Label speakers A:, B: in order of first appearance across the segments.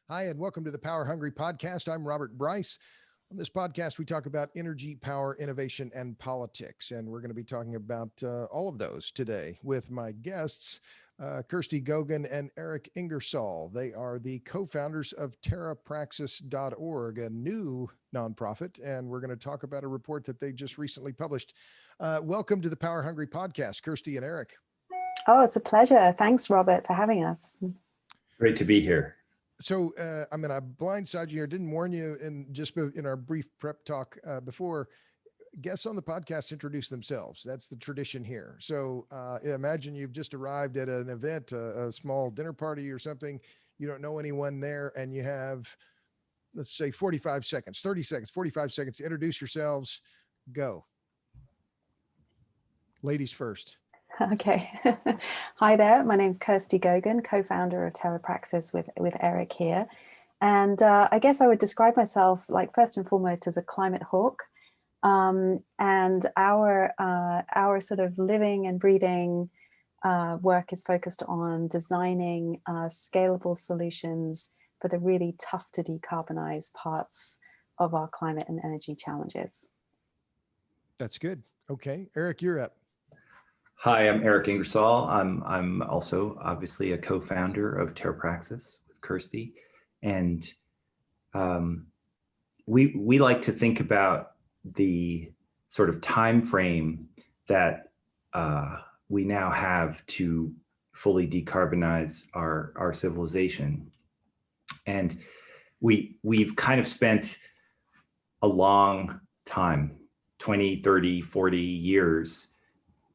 A: Hi, and welcome to the Power Hungry Podcast. I'm Robert Bryce. On this podcast, we talk about energy, power, innovation, and politics. And we're going to be talking about all of those today with my guests, Kirsty Gogan and Eric Ingersoll. They are the co-founders of TerraPraxis.org, a new nonprofit. And we're going to talk about a report that they just recently published. Welcome to the Power Hungry Podcast, Kirsty and Eric.
B: Oh, it's a pleasure. Thanks, Robert, for having us.
C: Great to be here.
A: So I'm going to blindside you here. Didn't warn you in our brief prep talk before. Guests on the podcast introduce themselves. That's the tradition here. So imagine you've just arrived at an event, a small dinner party or something. You don't know anyone there, and you have, let's say, 45 seconds, 30 seconds, 45 seconds to introduce yourselves. Go. Ladies first.
B: Okay. Hi there. My name's Kirsty Gogan, co-founder of TerraPraxis with Eric here. And I guess I would describe myself, like, first and foremost, as a climate hawk. And our sort of living and breathing work is focused on designing scalable solutions for the really tough to decarbonize parts of our climate and energy challenges.
A: That's good. Okay. Eric, you're up.
C: Hi, I'm Eric Ingersoll. I'm also obviously a co-founder of TerraPraxis with Kirsty, and we like to think about the sort of time frame that we now have to fully decarbonize our civilization, and we've kind of spent a long time, 20, 30, 40 years,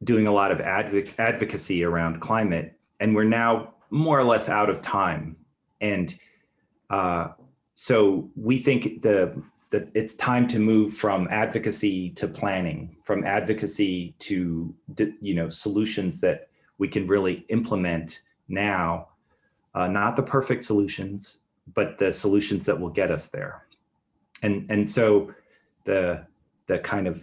C: doing a lot of advocacy around climate, and we're now more or less out of time. And so we think that it's time to move from advocacy to planning, from advocacy to solutions that we can really implement now, not the perfect solutions, but the solutions that will get us there. And so the kind of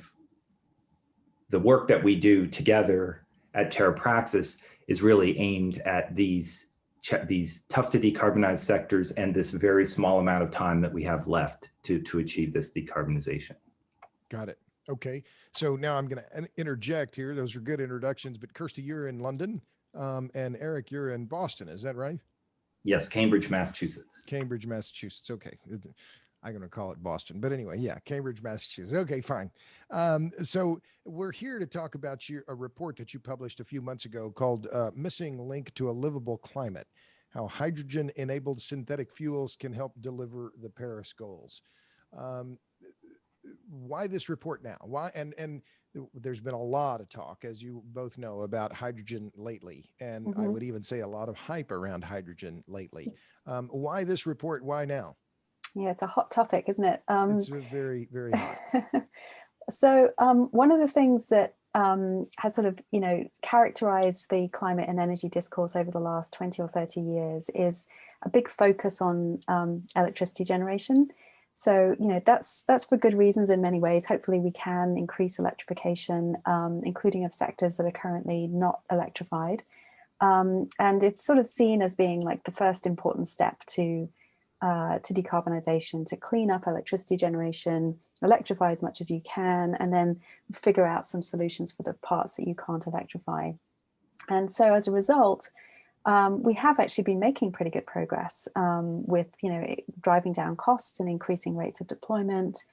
C: the work that we do together at TerraPraxis is really aimed at these tough to decarbonize sectors and this very small amount of time that we have left to achieve this decarbonization.
A: Got it. Okay. So now I'm going to interject here. Those are good introductions, but Kirsty, you're in London, and Eric, you're in Boston. Is that right?
C: Yes, Cambridge, Massachusetts.
A: Cambridge, Massachusetts. Okay. I'm going to call it Boston, but anyway, yeah, Cambridge, Massachusetts. Okay, fine. So we're here to talk about a report that you published a few months ago called Missing Link to a Livable Climate, How Hydrogen-Enabled Synthetic Fuels Can Help Deliver the Paris Goals. Why this report now? Why? And there's been a lot of talk, as you both know, about hydrogen lately, and I would even say a lot of hype around hydrogen lately. Why this report? Why now?
B: Yeah, it's a hot topic, isn't it?
A: It's very, very hot.
B: So one of the things that has sort of, characterized the climate and energy discourse over the last 20 or 30 years is a big focus on electricity generation. So, that's for good reasons in many ways. Hopefully we can increase electrification, including of sectors that are currently not electrified. And it's sort of seen as being like the first important step to decarbonization, to clean up electricity generation, electrify as much as you can, and then figure out some solutions for the parts that you can't electrify. And so as a result, we have actually been making pretty good progress with, driving down costs and increasing rates of deployment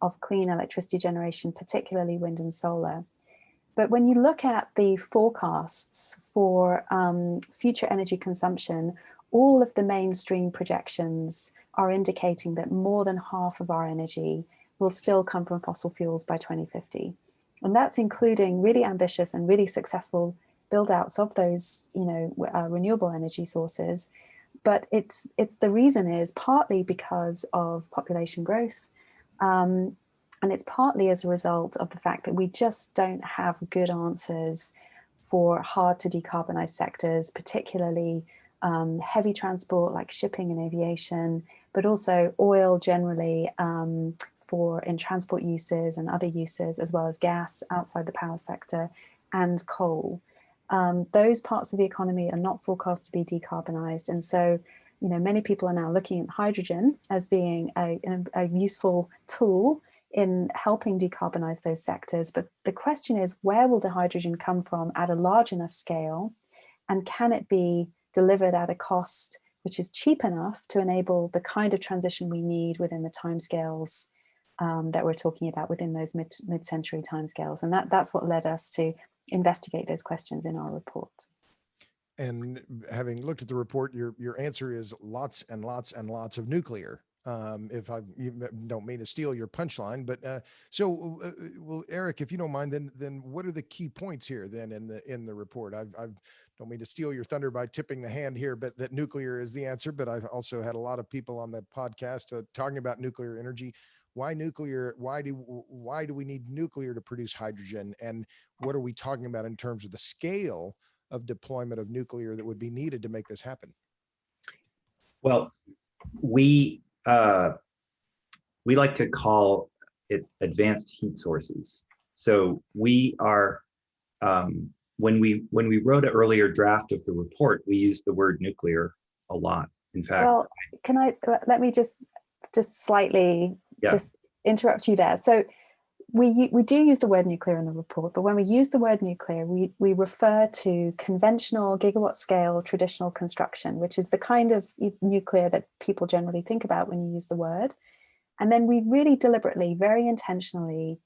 B: of clean electricity generation, particularly wind and solar. But when you look at the forecasts for future energy consumption, all of the mainstream projections are indicating that more than half of our energy will still come from fossil fuels by 2050. And that's including really ambitious and really successful build-outs of those, renewable energy sources. But it's the reason is partly because of population growth, and it's partly as a result of the fact that we just don't have good answers for hard to decarbonize sectors, particularly heavy transport like shipping and aviation, but also oil generally in transport uses and other uses, as well as gas outside the power sector and coal. Those parts of the economy are not forecast to be decarbonized. And so many people are now looking at hydrogen as being a useful tool in helping decarbonize those sectors. But the question is, where will the hydrogen come from at a large enough scale? And can it be delivered at a cost which is cheap enough to enable the kind of transition we need within the timescales that we're talking about, within those mid-century timescales? And that's what led us to investigate those questions in our report.
A: And having looked at the report, your answer is lots and lots and lots of nuclear. If you don't mean to steal your punchline, but well, Eric, if you don't mind, then what are the key points here then in the report? I don't mean to steal your thunder by tipping the hand here, but that nuclear is the answer. But I've also had a lot of people on the podcast talking about nuclear energy. Why nuclear? Why do we need nuclear to produce hydrogen? And what are we talking about in terms of the scale of deployment of nuclear that would be needed to make this happen?
C: Well, we like to call it advanced heat sources. So we are, when we wrote an earlier draft of the report, we used the word nuclear a lot. In fact,
B: well, let me just slightly just interrupt you there. So we do use the word nuclear in the report, but when we use the word nuclear, we refer to conventional gigawatt scale traditional construction, which is the kind of nuclear that people generally think about when you use the word. And then we really deliberately, very intentionally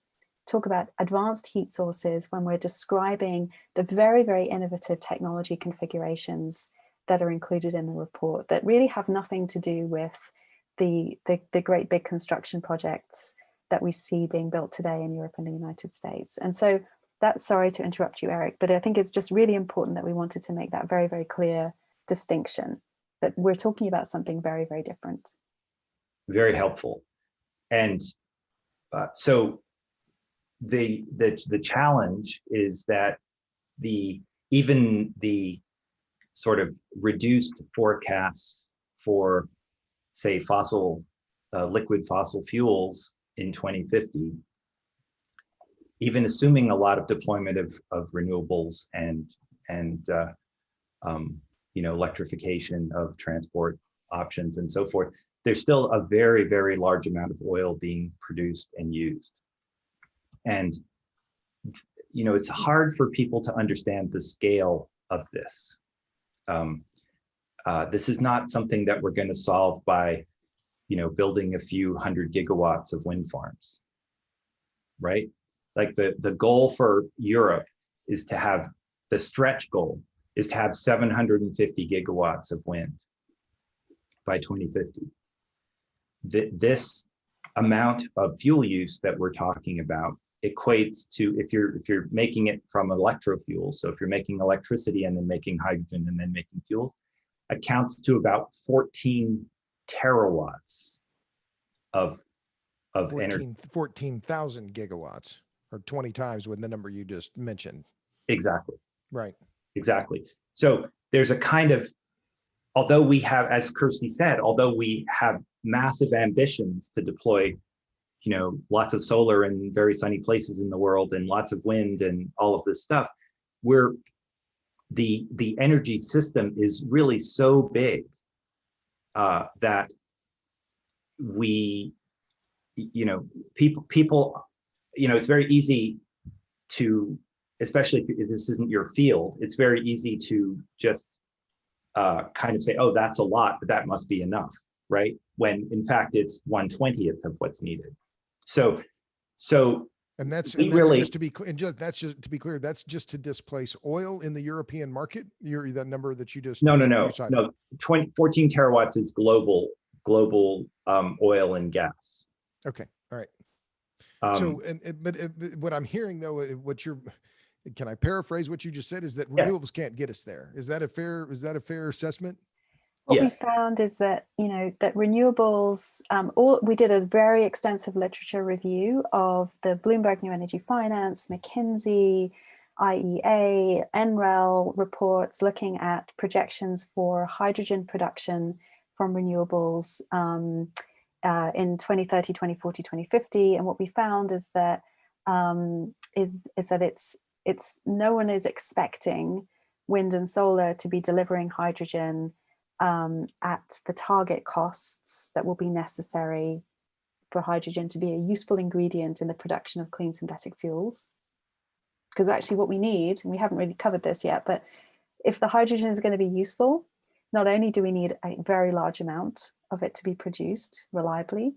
B: talk about advanced heat sources when we're describing the very, very innovative technology configurations that are included in the report that really have nothing to do with the great big construction projects that we see being built today in Europe and the United States. And so that's, sorry to interrupt you, Eric, but I think it's just really important that we wanted to make that very, very clear distinction, that we're talking about something very, very different.
C: Very helpful. And so the challenge is that even the sort of reduced forecasts for, say, liquid fossil fuels in 2050, even assuming a lot of deployment of renewables and electrification of transport options and so forth, there's still a very, very large amount of oil being produced and used. And it's hard for people to understand the scale of this. This is not something that we're going to solve by building a few hundred gigawatts of wind farms, right? Like the goal for Europe is to have, the stretch goal is to have 750 gigawatts of wind by 2050. This amount of fuel use that we're talking about equates to, if you're making it from electrofuels, so if you're making electricity and then making hydrogen and then making fuels, accounts to about 14 terawatts of energy.
A: 14,000 gigawatts, or 20 times with the number you just mentioned.
C: Exactly.
A: Right.
C: Exactly. So there's a kind of, although we have, as Kirsty said, although we have massive ambitions to deploy, lots of solar in very sunny places in the world and lots of wind and all of this stuff, the energy system is really so big that people, it's very easy to, especially if this isn't your field, it's very easy to just kind of say, oh, that's a lot, but that must be enough, right? When in fact it's 1/20th of what's needed.
A: And that's
C: really,
A: just to be clear. That's just to be clear. That's just to displace oil in the European market. That number that you just
C: no. 14 terawatts is global oil and gas.
A: Okay, all right. But what I'm hearing though, can I paraphrase what you just said? Is that renewables can't get us there? Is that a fair assessment?
B: What we found is that, that renewables, we did a very extensive literature review of the Bloomberg New Energy Finance, McKinsey, IEA, NREL reports looking at projections for hydrogen production from renewables in 2030, 2040, 2050. And what we found is that it's no one is expecting wind and solar to be delivering hydrogen at the target costs that will be necessary for hydrogen to be a useful ingredient in the production of clean synthetic fuels. Because actually what we need, and we haven't really covered this yet, but if the hydrogen is going to be useful, not only do we need a very large amount of it to be produced reliably,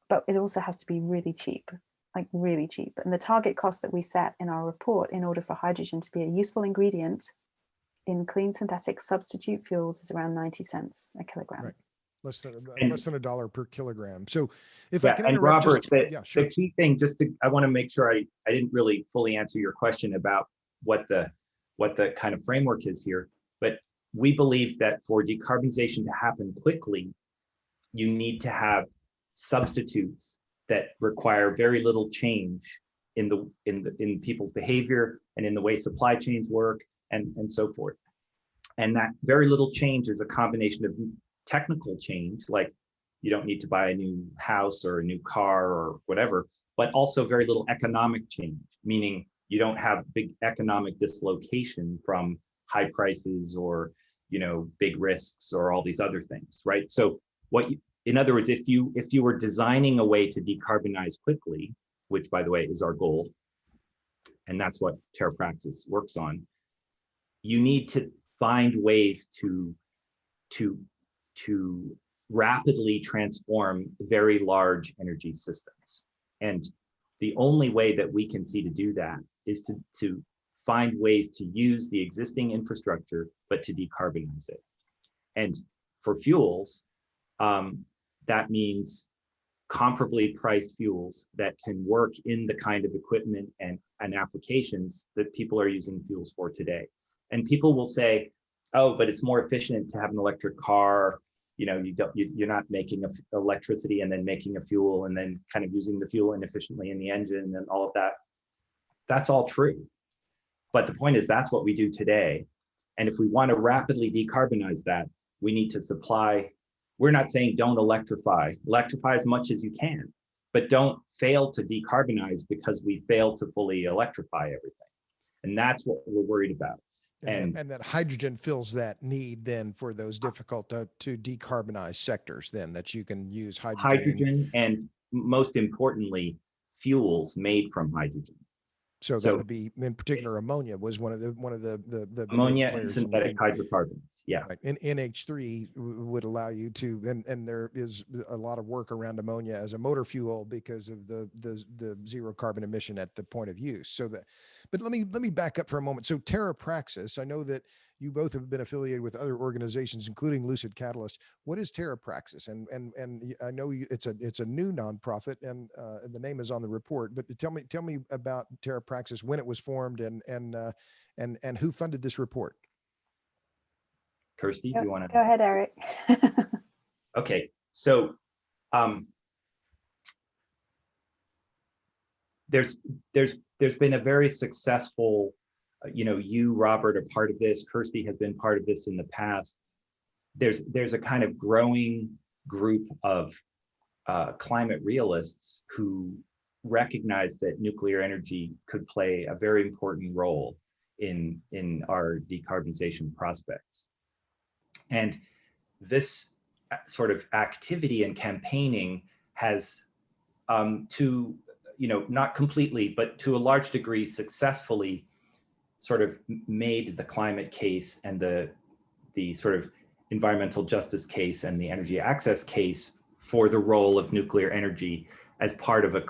B: but it also has to be really cheap, like really cheap. And the target cost that we set in our report in order for hydrogen to be a useful ingredient in clean synthetic substitute fuels is around 90 cents a kilogram.
A: Right. Less than $1 per kilogram. So if
C: yeah,
A: I can
C: and
A: interrupt,
C: Robert,
A: sure.
C: The key thing, I want to make sure I didn't really fully answer your question about what the kind of framework is here, but we believe that for decarbonization to happen quickly, you need to have substitutes that require very little change in people's behavior and in the way supply chains work and so forth. And that very little change is a combination of technical change, like you don't need to buy a new house or a new car or whatever, but also very little economic change, meaning you don't have big economic dislocation from high prices or, big risks or all these other things, right? So in other words, if you were designing a way to decarbonize quickly, which by the way is our goal, and that's what TerraPraxis works on, you need to find ways to rapidly transform very large energy systems. And the only way that we can see to do that is to find ways to use the existing infrastructure, but to decarbonize it. And for fuels, that means comparably priced fuels that can work in the kind of equipment and applications that people are using fuels for today. And people will say, oh, but it's more efficient to have an electric car. You're not making electricity and then making a fuel and then kind of using the fuel inefficiently in the engine and all of that. That's all true. But the point is that's what we do today. And if we want to rapidly decarbonize that, we need to supply. We're not saying don't electrify as much as you can, but don't fail to decarbonize because we fail to fully electrify everything. And that's what we're worried about.
A: And that hydrogen fills that need then for those difficult to decarbonize sectors, then that you can use hydrogen
C: and most importantly, fuels made from hydrogen.
A: So that would be, in particular, ammonia was one of the
C: ammonia and synthetic hydrocarbons. Yeah,
A: right. And NH3 would allow you to, and there is a lot of work around ammonia as a motor fuel because of the zero carbon emission at the point of use. So but let me back up for a moment. So TerraPraxis, I know that you both have been affiliated with other organizations, including Lucid Catalyst. What is TerraPraxis? And I know it's a new nonprofit, and the name is on the report. But tell me about TerraPraxis, when it was formed, and who funded this report.
C: Kirsty, do you want to
B: go ahead, Eric?
C: Okay, so there's been a very successful. You, Robert, are part of this. Kirsty has been part of this in the past. There's a kind of growing group of climate realists who recognize that nuclear energy could play a very important role in our decarbonization prospects. And this sort of activity and campaigning has, not completely, but to a large degree, successfully sort of made the climate case and the sort of environmental justice case and the energy access case for the role of nuclear energy as part of a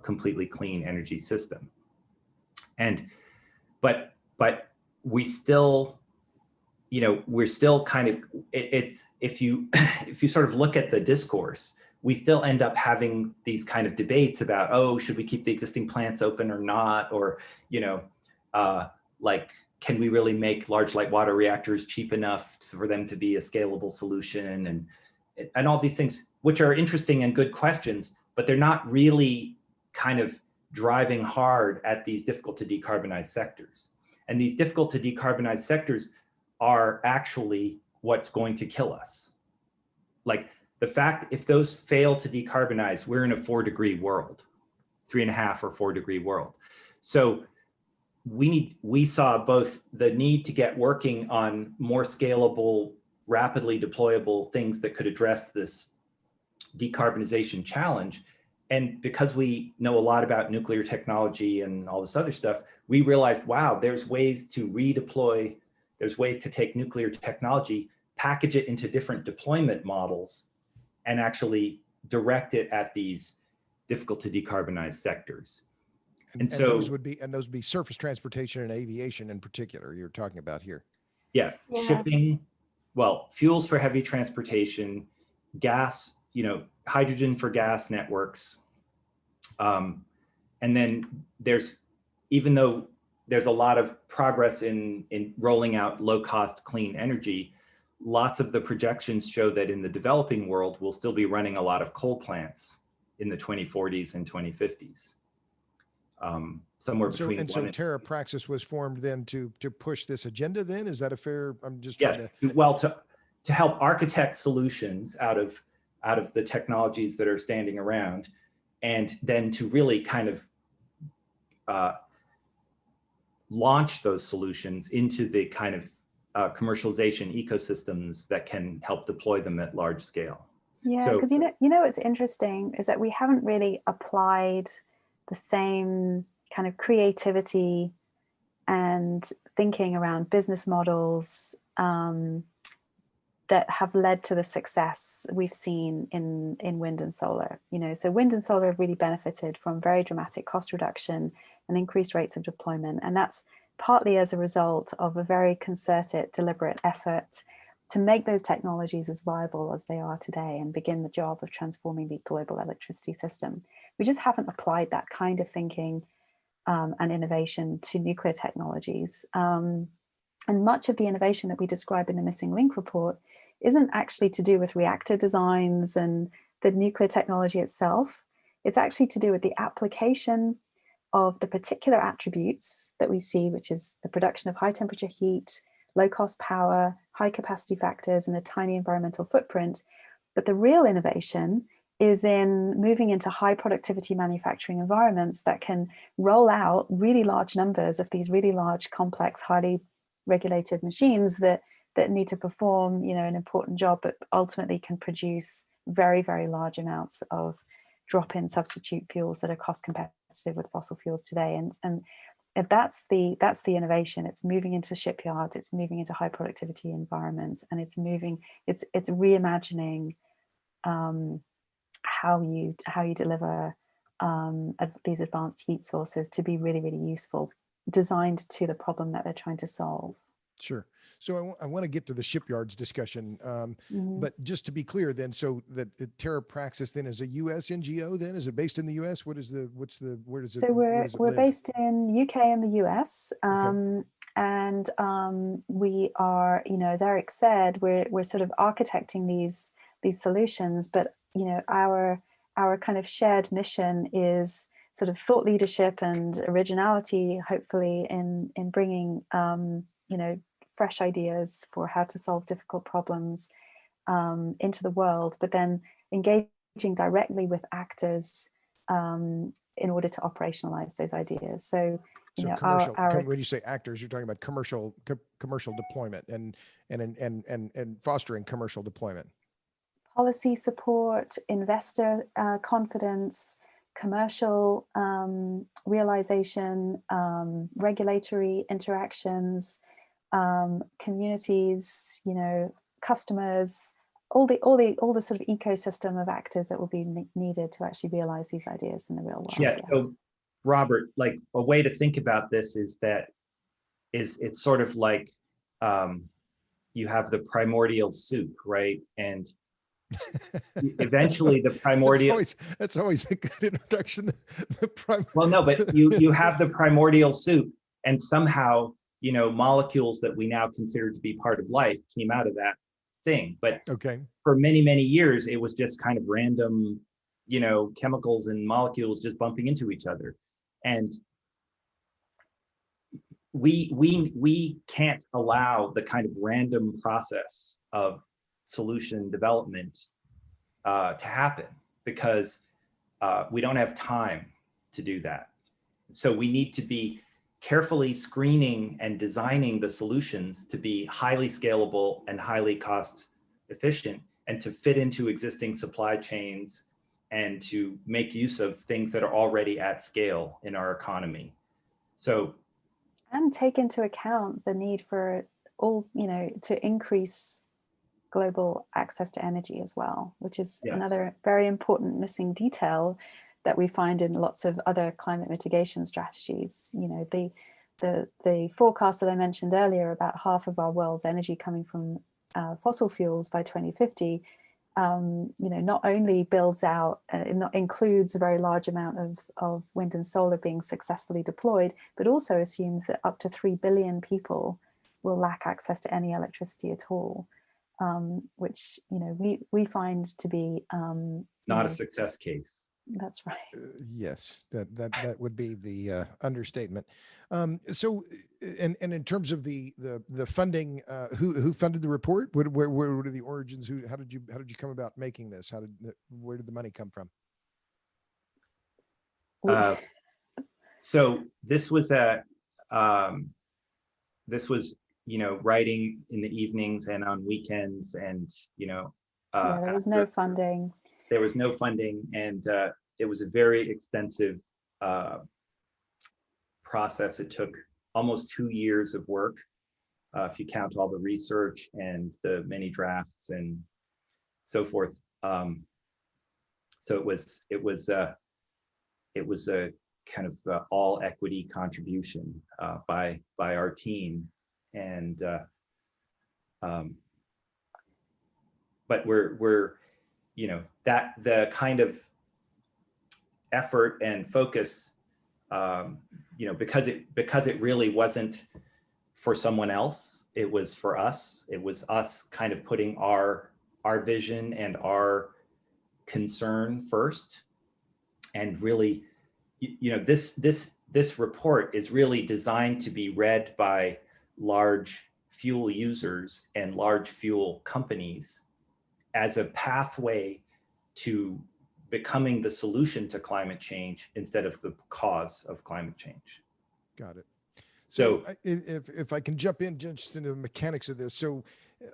C: completely clean energy system. But we still, we're still kind of, if you sort of look at the discourse, we still end up having these kind of debates about, oh, should we keep the existing plants open or not? Or, like, can we really make large light water reactors cheap enough for them to be a scalable solution? And all these things, which are interesting and good questions, but they're not really kind of driving hard at these difficult to decarbonize sectors. And these difficult to decarbonize sectors are actually what's going to kill us. Like the fact, if those fail to decarbonize, we're in a 4-degree world, 3.5 or 4-degree world. So we saw both the need to get working on more scalable, rapidly deployable things that could address this decarbonization challenge. And because we know a lot about nuclear technology and all this other stuff, we realized, wow, there's ways to redeploy, there's ways to take nuclear technology, package it into different deployment models, and actually direct it at these difficult to decarbonize sectors. And so
A: those would be surface transportation and aviation in particular you're talking about here.
C: Yeah, shipping, well, fuels for heavy transportation, gas, hydrogen for gas networks. And then even though there's a lot of progress in rolling out low cost clean energy, lots of the projections show that in the developing world, we'll still be running a lot of coal plants in the 2040s and 2050s. Somewhere between.
A: So TerraPraxis was formed then to push this agenda then? Is that a fair, I'm just
C: yes,
A: trying to.
C: Well, to help architect solutions out of the technologies that are standing around, and then to really kind of launch those solutions into the kind of commercialization ecosystems that can help deploy them at large scale.
B: Yeah, because what's interesting is that we haven't really applied the same kind of creativity and thinking around business models that have led to the success we've seen in wind and solar. So wind and solar have really benefited from very dramatic cost reduction and increased rates of deployment. And that's partly as a result of a very concerted, deliberate effort to make those technologies as viable as they are today and begin the job of transforming the global electricity system. We just haven't applied that kind of thinking and innovation to nuclear technologies. And much of the innovation that we describe in the Missing Link report isn't actually to do with reactor designs and the nuclear technology itself. It's actually to do with the application of the particular attributes that we see, which is the production of high temperature heat, low cost power, high capacity factors, and a tiny environmental footprint. But the real innovation is in moving into high productivity manufacturing environments that can roll out really large numbers of these really large, complex, highly regulated machines that need to perform, an important job, but ultimately can produce very, very large amounts of drop-in substitute fuels that are cost competitive with fossil fuels today. And that's the innovation. It's moving into shipyards, it's moving into high productivity environments, and it's reimagining how you deliver these advanced heat sources to be really, really useful, designed to the problem that they're trying to solve.
A: Sure. So I want to get to the shipyards discussion, but just to be clear then, so that TerraPraxis then is a U.S. NGO then? Is it based in the U.S.? Where does it
B: we're based in UK and the US.
A: Okay.
B: And we are, as Eric said, we're sort of architecting these solutions, but our kind of shared mission is sort of thought leadership and originality, hopefully in bringing fresh ideas for how to solve difficult problems into the world, but then engaging directly with actors in order to operationalize those ideas. So
A: commercial, when you say actors, you're talking about commercial deployment and fostering commercial deployment.
B: Policy support, investor confidence, commercial realization, regulatory interactions, communities, customers, all the sort of ecosystem of actors that will be needed to actually realize these ideas in the real world.
C: Yeah. So Robert, like a way to think about this is it's sort of like you have the primordial soup, right? And eventually the primordial.
A: That's always a good introduction.
C: Well, no, but you have the primordial soup, and somehow molecules that we now consider to be part of life came out of that thing. But for many, many years, it was just kind of random, chemicals and molecules just bumping into each other. And we can't allow the kind of random process of solution development to happen, because we don't have time to do that. So we need to be carefully screening and designing the solutions to be highly scalable and highly cost efficient, and to fit into existing supply chains, and to make use of things that are already at scale in our economy. So,
B: and take into account the need for all, to increase global access to energy as well, which is another very important missing detail that we find in lots of other climate mitigation strategies. The forecast that I mentioned earlier about half of our world's energy coming from fossil fuels by 2050, not only builds out, includes a very large amount of wind and solar being successfully deployed, but also assumes that up to 3 billion people will lack access to any electricity at all, which we find to be
C: not a success case.
B: That's right.
A: Yes, that would be the understatement. So, and in terms of the funding, who funded the report? Where are the origins? How did you come about making this? Where did the money come from?
C: So this was writing in the evenings and on weekends, and
B: there was no funding.
C: There was no funding, and it was a very extensive process. It took almost 2 years of work, if you count all the research and the many drafts and so forth. So it was a kind of all equity contribution by our team, and but we're that the kind of effort and focus, because it really wasn't for someone else, it was for us. It was us kind of putting our vision and our concern first, and really, this report is really designed to be read by large fuel users and large fuel companies as a pathway to becoming the solution to climate change instead of the cause of climate change.
A: Got it. So if I can jump in just into the mechanics of this. So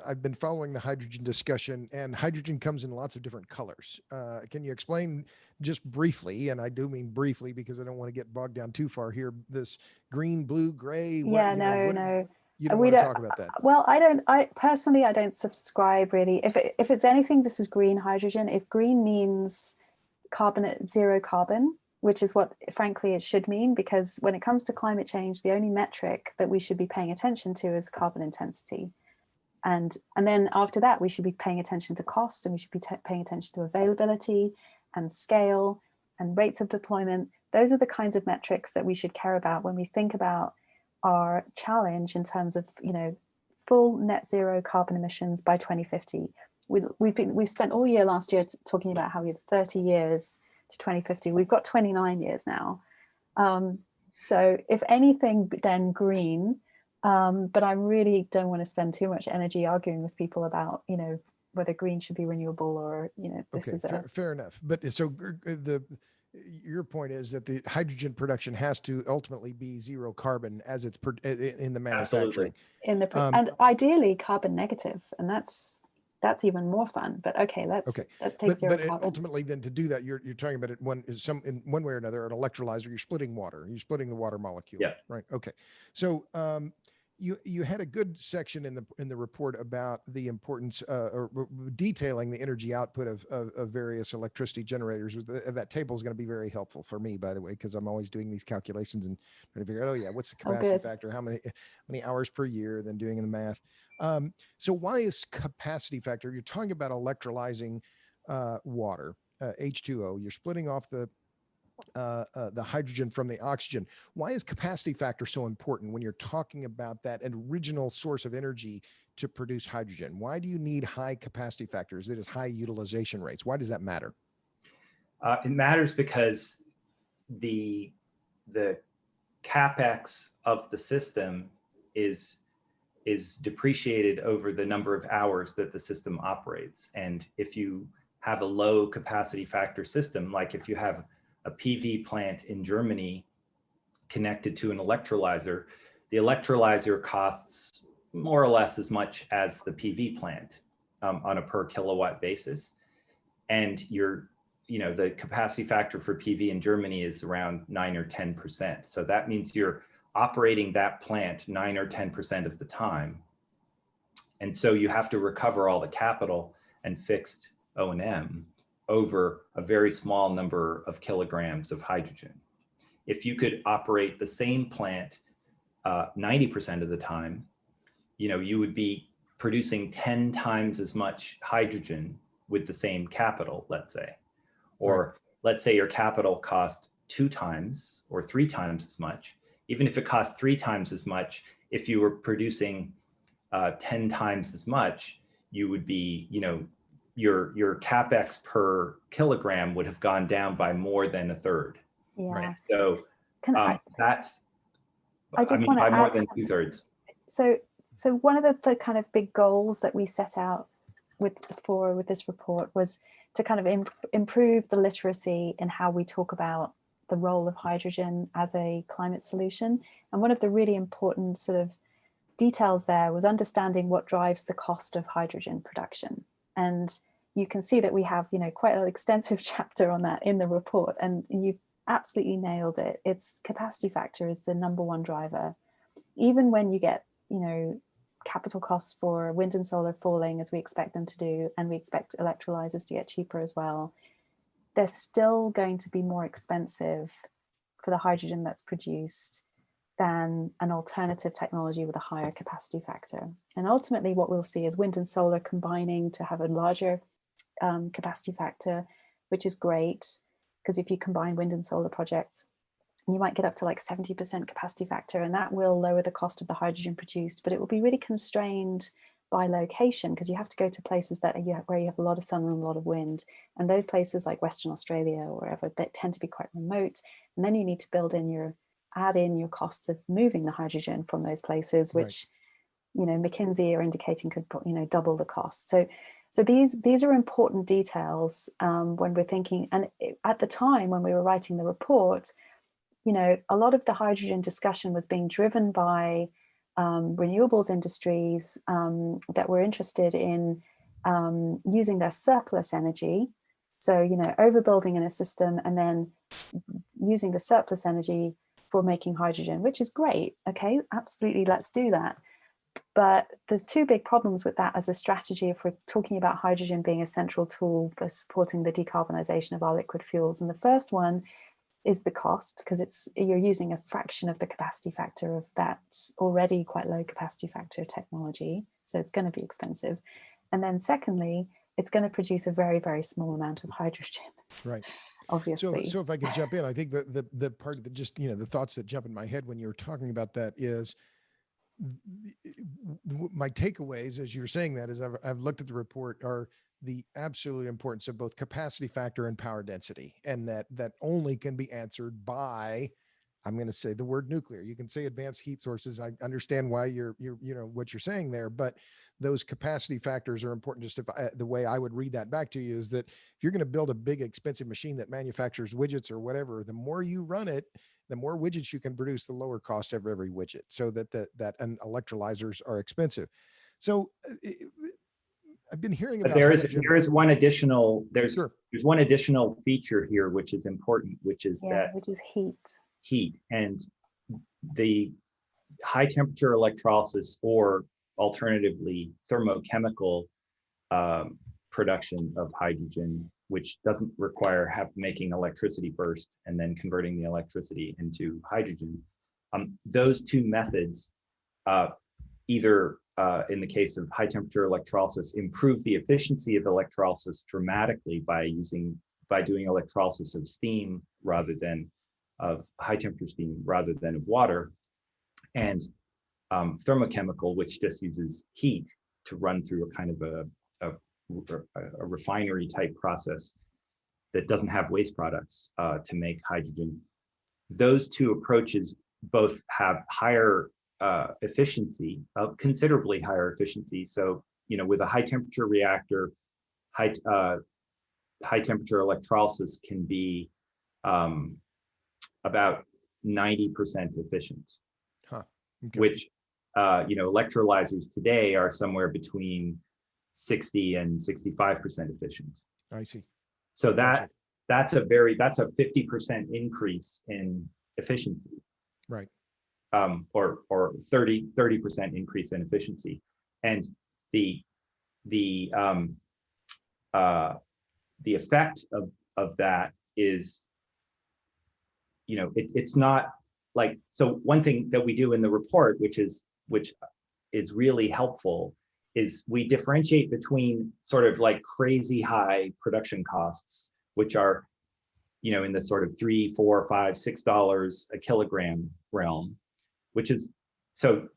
A: I've been following the hydrogen discussion, and hydrogen comes in lots of different colors. Can you explain just briefly, and I do mean briefly because I don't want to get bogged down too far here, this green, blue, gray?
B: No.
A: You don't want to talk about that.
B: Well, I personally don't subscribe really. If it's anything, this is green hydrogen. If green means zero carbon, which is what frankly it should mean, because when it comes to climate change, the only metric that we should be paying attention to is carbon intensity. And then after that, we should be paying attention to cost, and we should be paying attention to availability and scale and rates of deployment. Those are the kinds of metrics that we should care about when we think about our challenge in terms of, full net zero carbon emissions by 2050. We've spent all year last year talking about how we have 30 years to 2050. We've got 29 years now. So if anything, then green. But I really don't want to spend too much energy arguing with people about, whether green should be renewable or, this is
A: fair enough. But so your point is that the hydrogen production has to ultimately be zero carbon as it's in the manufacturing.
C: Absolutely.
B: And ideally carbon negative, and that's even more fun. But let's take zero carbon.
A: But ultimately, then to do that, you're talking about it in one way or another, an electrolyzer. You're splitting water. You're splitting the water molecule.
C: Yeah.
A: Right. Okay. So you had a good section in the report about the importance or detailing the energy output of various electricity generators. That table is going to be very helpful for me, by the way, because I'm always doing these calculations and trying to figure out, what's the capacity factor, how many hours per year, then doing the math. So why is capacity factor? You're talking about electrolyzing water, H2O. You're splitting off the hydrogen from the oxygen. Why is capacity factor so important when you're talking about that original source of energy to produce hydrogen? Why do you need high capacity factors? It is high utilization rates. Why does that matter?
C: It matters because the capex of the system is depreciated over the number of hours that the system operates. And if you have a low capacity factor system, like if you have a PV plant in Germany connected to an electrolyzer, the electrolyzer costs more or less as much as the PV plant on a per kilowatt basis. And the capacity factor for PV in Germany is around 9 or 10%. So that means you're operating that plant 9 or 10% of the time. And so you have to recover all the capital and fixed O&M over a very small number of kilograms of hydrogen. If you could operate the same plant 90% of the time, you would be producing 10 times as much hydrogen with the same capital, let's say. Or right. Let's say your capital cost 2 times or 3 times as much. Even if it cost 3 times as much, if you were producing 10 times as much, you would be, your capex per kilogram would have gone down by more than a third.
B: Yeah.
C: Right? So that's,
B: by
C: more than 2/3.
B: So one of the kind of big goals that we set out with this report was to kind of improve the literacy in how we talk about the role of hydrogen as a climate solution. And one of the really important sort of details there was understanding what drives the cost of hydrogen production. And you can see that we have, quite an extensive chapter on that in the report, and you've absolutely nailed it. Its capacity factor is the #1 driver. Even when you get, capital costs for wind and solar falling as we expect them to do, and we expect electrolyzers to get cheaper as well, they're still going to be more expensive for the hydrogen that's produced than an alternative technology with a higher capacity factor. And ultimately what we'll see is wind and solar combining to have a larger capacity factor, which is great, because if you combine wind and solar projects, you might get up to like 70% capacity factor, and that will lower the cost of the hydrogen produced, but it will be really constrained by location, because you have to go to places where you have a lot of sun and a lot of wind, and those places like Western Australia or wherever, that tend to be quite remote. And then you need to add in your costs of moving the hydrogen from those places, which right. McKinsey are indicating could double the cost. So these are important details when we're thinking. And at the time when we were writing the report, a lot of the hydrogen discussion was being driven by renewables industries that were interested in using their surplus energy. So, overbuilding in a system and then using the surplus energy for making hydrogen, which is great. Okay, absolutely, let's do that. But there's 2 big problems with that as a strategy if we're talking about hydrogen being a central tool for supporting the decarbonization of our liquid fuels. And the first one is the cost, because you're using a fraction of the capacity factor of that already quite low capacity factor technology. So it's going to be expensive. And then secondly, it's going to produce a very, very small amount of hydrogen.
A: Right.
B: Obviously.
A: So if I could jump in, I think the part of just, the thoughts that jump in my head when you were talking about that is my takeaways as you're saying that is I've looked at the report are the absolute importance of both capacity factor and power density, and that only can be answered by, I'm going to say the word nuclear. You can say advanced heat sources. I understand why you're what you're saying there, but those capacity factors are important. Just the way I would read that back to you is that if you're going to build a big expensive machine that manufactures widgets or whatever, the more you run it, the more widgets you can produce, the lower cost of every widget. So and electrolyzers are expensive. So I've been hearing about
C: there is one additional there's one additional feature here which is important, which is heat and the high temperature electrolysis, or alternatively thermochemical production of hydrogen, which doesn't require making electricity first and then converting the electricity into hydrogen. Those 2 methods either in the case of high temperature electrolysis, improve the efficiency of electrolysis dramatically by doing electrolysis of steam rather than of high temperature steam rather than of water, and thermochemical, which just uses heat to run through a kind of a refinery type process that doesn't have waste products to make hydrogen. Those 2 approaches both have higher efficiency, considerably higher efficiency. So, with a high temperature reactor, high temperature electrolysis can be about 90% efficient,
A: Huh. Okay.
C: which, electrolyzers today are somewhere between 60 and 65% efficient.
A: I see.
C: So
A: Gotcha.
C: that's a 50% increase in efficiency.
A: Right.
C: Or 30% increase in efficiency. And the effect of that is, it's not like, so one thing that we do in the report, which is really helpful, is we differentiate between sort of like crazy high production costs, which are, in the sort of $3, $4, $5, $6 a kilogram realm, which is, so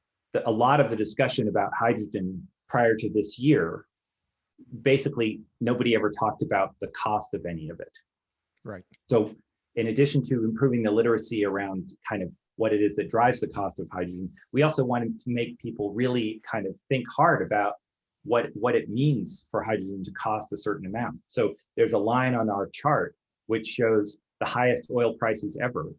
C: a lot of the discussion about hydrogen prior to this year, basically nobody ever talked about the cost of any of it.
A: Right.
C: So in addition to improving the literacy around kind of what it is that drives the cost of hydrogen, we also wanted to make people really kind of think hard about what it means for hydrogen to cost a certain amount. So there's a line on our chart which shows the highest oil prices ever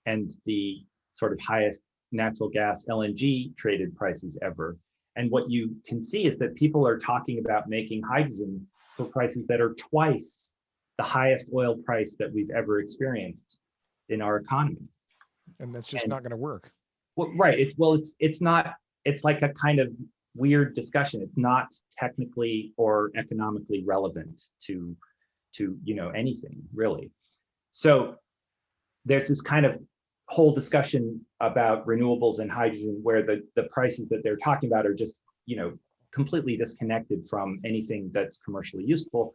C: and the sort of highest natural gas LNG traded prices ever. And what you can see is that people are talking about making hydrogen for prices that are twice the highest oil price that we've ever experienced in our economy.
A: And that's just not going to work.
C: Well, right. It's not, it's like a kind of weird discussion. It's not technically or economically relevant to anything really. So there's this kind of whole discussion about renewables and hydrogen where the prices that they're talking about are just, completely disconnected from anything that's commercially useful.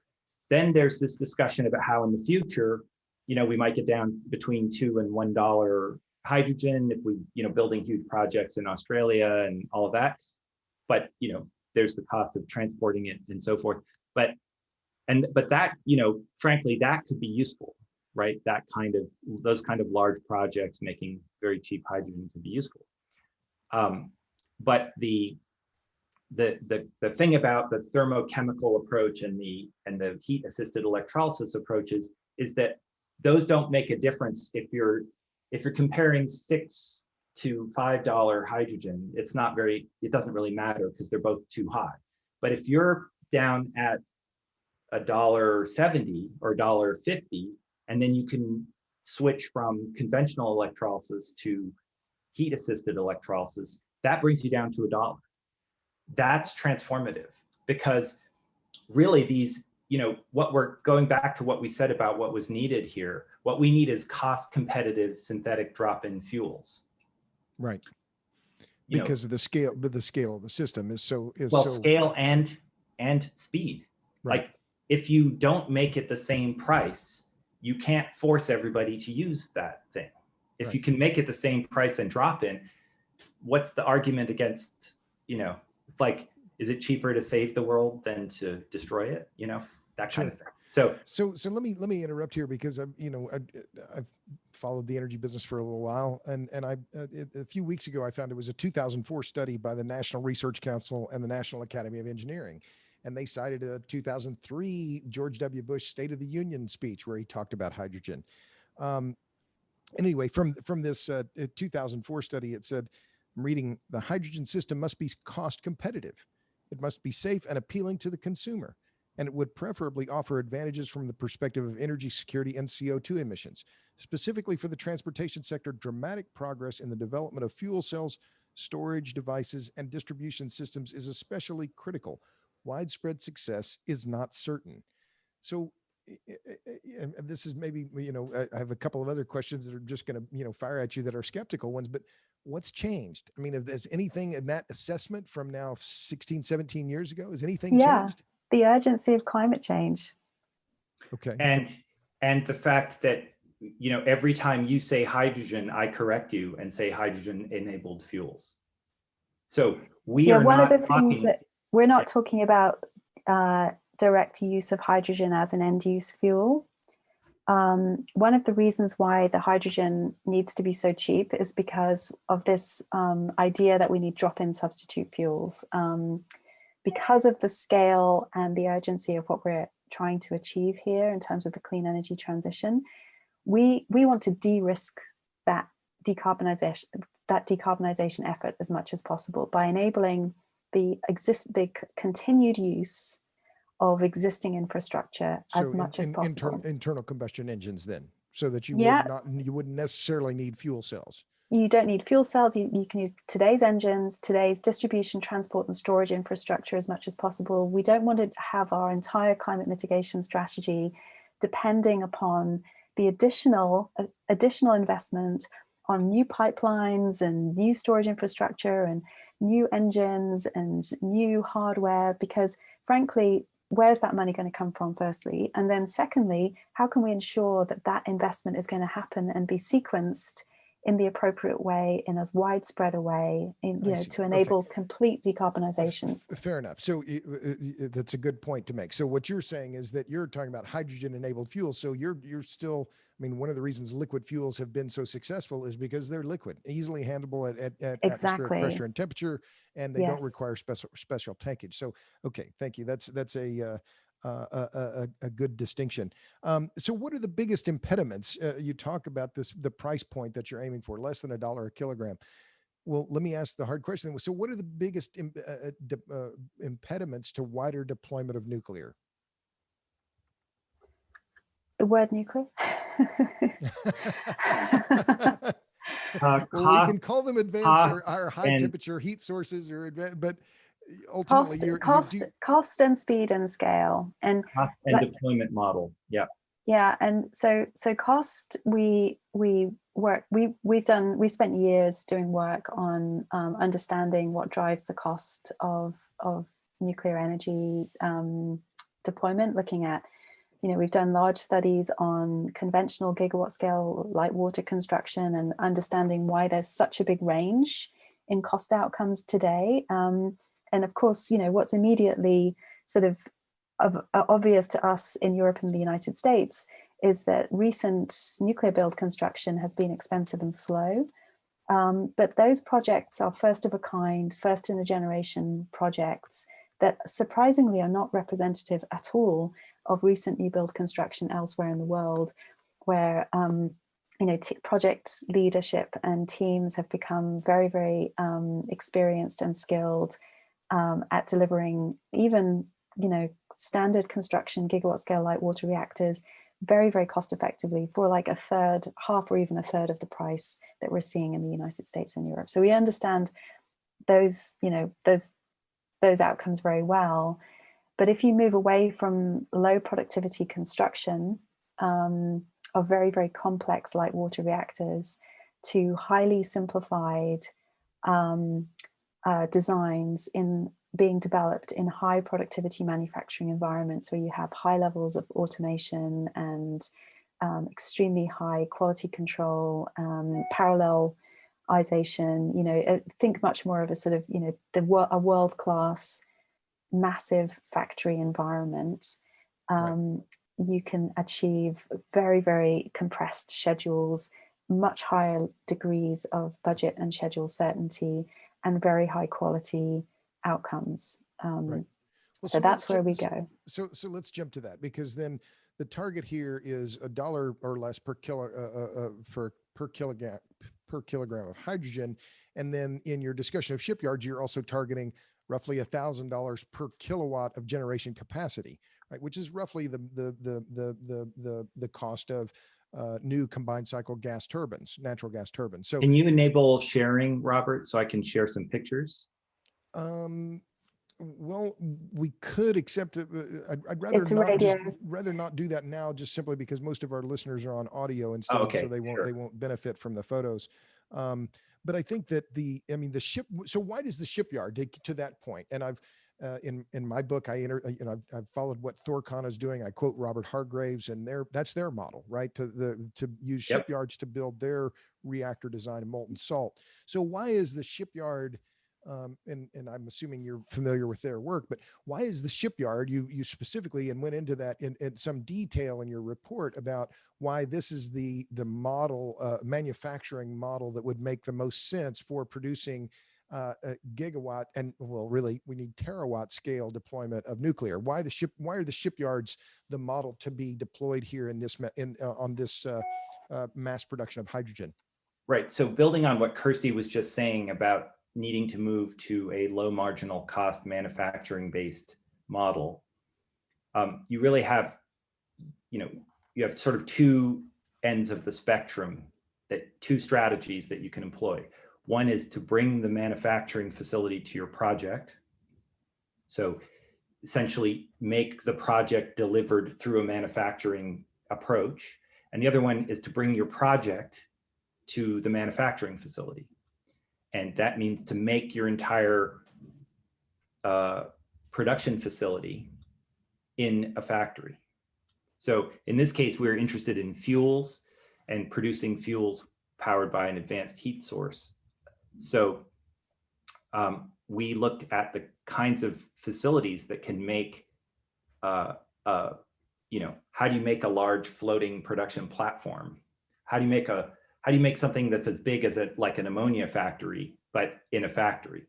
C: Then there's this discussion about how in the future, we might get down between $2 and $1 hydrogen if we, building huge projects in Australia and all of that. But, there's the cost of transporting it and so forth. But that, frankly, that could be useful, right? Those kind of large projects making very cheap hydrogen could be useful. But the thing about the thermochemical approach and the heat assisted electrolysis approaches is that those don't make a difference if you're comparing $6 to $5 hydrogen. It doesn't really matter because they're both too high. But if you're down at $1.70 or $1.50, and then you can switch from conventional electrolysis to heat assisted electrolysis, that brings you down to $1. That's transformative, because really these, what we're going back to what we said about what was needed here, what we need is cost competitive synthetic drop-in fuels.
A: Right. Because of the scale, but the scale of the system is so
C: scale and speed.
A: Right.
C: Like if you don't make it the same price, you can't force everybody to use that thing. If
A: Right.
C: you can make it the same price and drop in, what's the argument against, it's like, is it cheaper to save the world than to destroy it? That kind of thing. So
A: let me interrupt here, because I've followed the energy business for a little while, and a few weeks ago I found it was a 2004 study by the National Research Council and the National Academy of Engineering, and they cited a 2003 George W. Bush State of the Union speech where he talked about hydrogen. Anyway, from this 2004 study, it said, I'm reading, the hydrogen system must be cost competitive. It must be safe and appealing to the consumer, and it would preferably offer advantages from the perspective of energy security and CO2 emissions. Specifically for the transportation sector, dramatic progress in the development of fuel cells, storage devices, and distribution systems is especially critical. Widespread success is not certain. So, and this is maybe, I have a couple of other questions that are just going to, fire at you that are skeptical ones, but what's changed? I mean, if there's anything in that assessment from now 16, 17 years ago, has anything changed?
B: The urgency of climate change.
A: Okay.
C: And the fact that, every time you say hydrogen, I correct you and say hydrogen enabled fuels. So we are
B: one
C: not
B: of the things
C: talking,
B: that we're not talking about direct use of hydrogen as an end use fuel. One of the reasons why the hydrogen needs to be so cheap is because of this idea that we need drop-in substitute fuels. Because of the scale and the urgency of what we're trying to achieve here in terms of the clean energy transition, we want to de-risk that decarbonization effort as much as possible by enabling the continued use of existing infrastructure as much as possible.
A: Internal combustion engines then, so that you wouldn't necessarily need fuel cells.
B: You don't need fuel cells. You can use today's engines, today's distribution, transport, and storage infrastructure as much as possible. We don't want to have our entire climate mitigation strategy depending upon the additional investment on new pipelines and new storage infrastructure and new engines and new hardware, because frankly, where's that money going to come from, firstly? And then secondly, how can we ensure that that investment is going to happen and be sequenced in the appropriate way, in as widespread a way, to enable complete decarbonization?
A: Fair enough. So that's a good point to make. So what you're saying is that you're talking about hydrogen-enabled fuels. So you're still, I mean, one of the reasons liquid fuels have been so successful is because they're liquid, easily handleable at atmospheric pressure and temperature, and they don't require special tankage. So, okay, thank you. That's a good distinction. So what are the biggest impediments? You talk about the price point that you're aiming for, less than $1 a kilogram. Well, let me ask the hard question. So what are the biggest impediments to wider deployment of nuclear?
B: The word nuclear?
A: Well, we can call them advanced or high temperature heat sources, but ultimately
B: cost and speed and scale and
C: cost and deployment model.
B: Yeah, and so cost, we spent years doing work on understanding what drives the cost of nuclear energy deployment, looking at, we've done large studies on conventional gigawatt scale light water construction and understanding why there's such a big range in cost outcomes today. And of course, what's immediately sort of obvious to us in Europe and the United States is that recent nuclear build construction has been expensive and slow. But those projects are first of a kind, first in a generation projects that surprisingly are not representative at all of recent new build construction elsewhere in the world, where project leadership and teams have become very, very experienced and skilled at delivering even standard construction gigawatt scale light water reactors very, very cost effectively for like half or even a third of the price that we're seeing in the United States and Europe. So we understand those outcomes very well. But if you move away from low productivity construction of very, very complex light water reactors to highly simplified designs being developed in high productivity manufacturing environments where you have high levels of automation and extremely high quality control, parallelization, think much more of a sort of, a world-class massive factory environment. You can achieve very, very compressed schedules, much higher degrees of budget and schedule certainty, and very high quality outcomes. Well, so that's where we go.
A: So let's jump to that, because then the target here is $1 or less per kilogram of hydrogen, and then in your discussion of shipyards, you're also targeting roughly $1,000 per kilowatt of generation capacity, right? Which is roughly the cost of new combined cycle gas turbines, natural gas turbines. So,
C: can you enable sharing, Robert, so I can share some pictures?
A: Well, we could, accept it. I'd rather not do that now, just simply because most of our listeners are on audio instead, so they won't benefit from the photos. But I think that so why does the shipyard, to that point? And I've in my book, I've followed what Thorcon is doing. I quote Robert Hargraves, and that's their model, right? To use shipyards to build their reactor design of molten salt. So why is the shipyard? And I'm assuming you're familiar with their work, but why is the shipyard, you specifically, and went into that in some detail in your report about why this is the model, manufacturing model that would make the most sense for producing a gigawatt, and well, really we need terawatt scale deployment of nuclear. Why are the shipyards the model to be deployed here in this on this mass production of hydrogen?
C: Right. So building on what Kirsty was just saying about needing to move to a low marginal cost manufacturing based model, you really have, you have sort of two ends of the spectrum, that two strategies that you can employ. One is to bring the manufacturing facility to your project. So essentially make the project delivered through a manufacturing approach. And the other one is to bring your project to the manufacturing facility. And that means to make your entire production facility in a factory. So in this case, we're interested in fuels and producing fuels powered by an advanced heat source. So we looked at the kinds of facilities that can make, how do you make a large floating production platform? How do you make something that's as big as like an ammonia factory, but in a factory,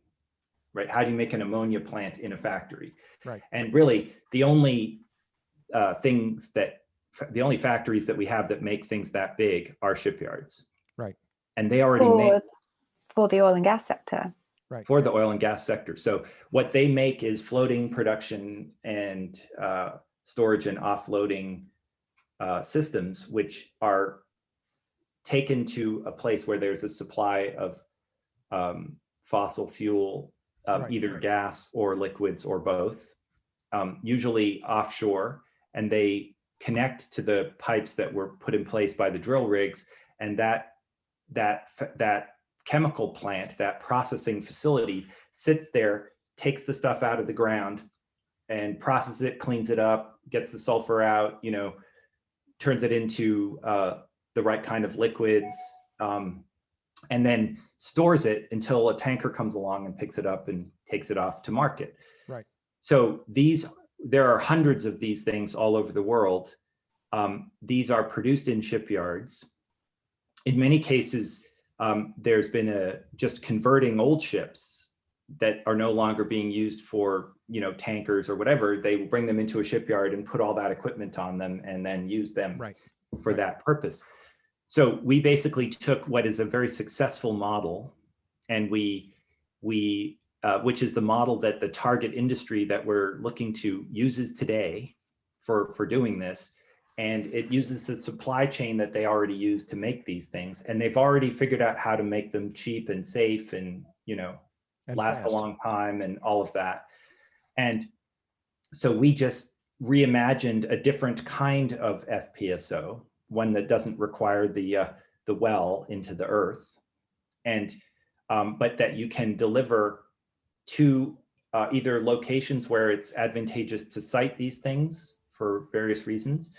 C: right? How do you make an ammonia plant in a factory?
A: Right.
C: And really, the only factories that we have that make things that big are shipyards.
A: Right.
C: And they already make
B: for the oil and gas sector.
A: Right.
C: For the oil and gas sector. So what they make is floating production and storage and offloading systems, which are taken to a place where there's a supply of fossil fuel, either gas or liquids or both, usually offshore, and they connect to the pipes that were put in place by the drill rigs, and that chemical plant, that processing facility, sits there, takes the stuff out of the ground and processes it, cleans it up, gets the sulfur out, turns it into the right kind of liquids, and then stores it until a tanker comes along and picks it up and takes it off to market.
A: Right.
C: So there are hundreds of these things all over the world. These are produced in shipyards. In many cases, there's been just converting old ships that are no longer being used for, tankers or whatever. They will bring them into a shipyard and put all that equipment on them and then use them for that purpose. So we basically took what is a very successful model, and we which is the model that the target industry that we're looking to uses today for doing this. And it uses the supply chain that they already use to make these things. And they've already figured out how to make them cheap and safe and,
A: And
C: last
A: fast.
C: a long time and all of that. And so we just reimagined a different kind of FPSO, one that doesn't require the well into the earth, and but that you can deliver to either locations where it's advantageous to site these things for various reasons,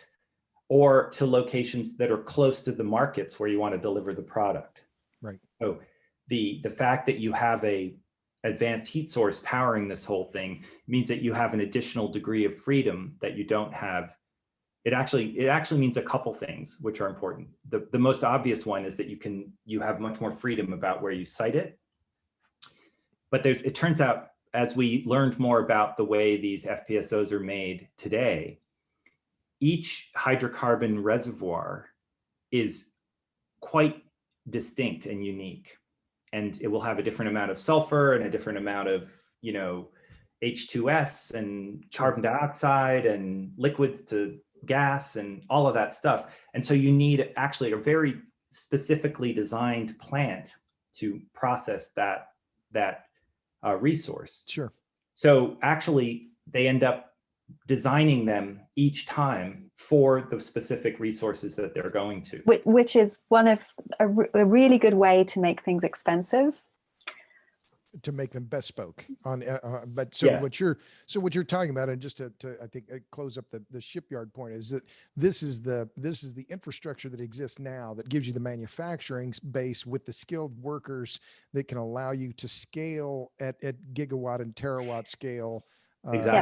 C: or to locations that are close to the markets where you want to deliver the product.
A: Right.
C: So the fact that you have a advanced heat source powering this whole thing means that you have an additional degree of freedom that you don't have. It actually means a couple things which are important. The most obvious one is that you have much more freedom about where you site it. But it turns out, as we learned more about the way these FPSOs are made today, each hydrocarbon reservoir is quite distinct and unique. And it will have a different amount of sulfur and a different amount of, H2S and carbon dioxide and liquids to gas and all of that stuff. And so you need actually a very specifically designed plant to process that resource.
A: Sure.
C: So actually they end up designing them each time for the specific resources that they're going to.
B: Which is one of a really good way to make things expensive.
A: To make them bespoke on, what you're talking about, and just to I think close up the shipyard point, is that this is the infrastructure that exists now that gives you the manufacturing base with the skilled workers that can allow you to scale at gigawatt and terawatt scale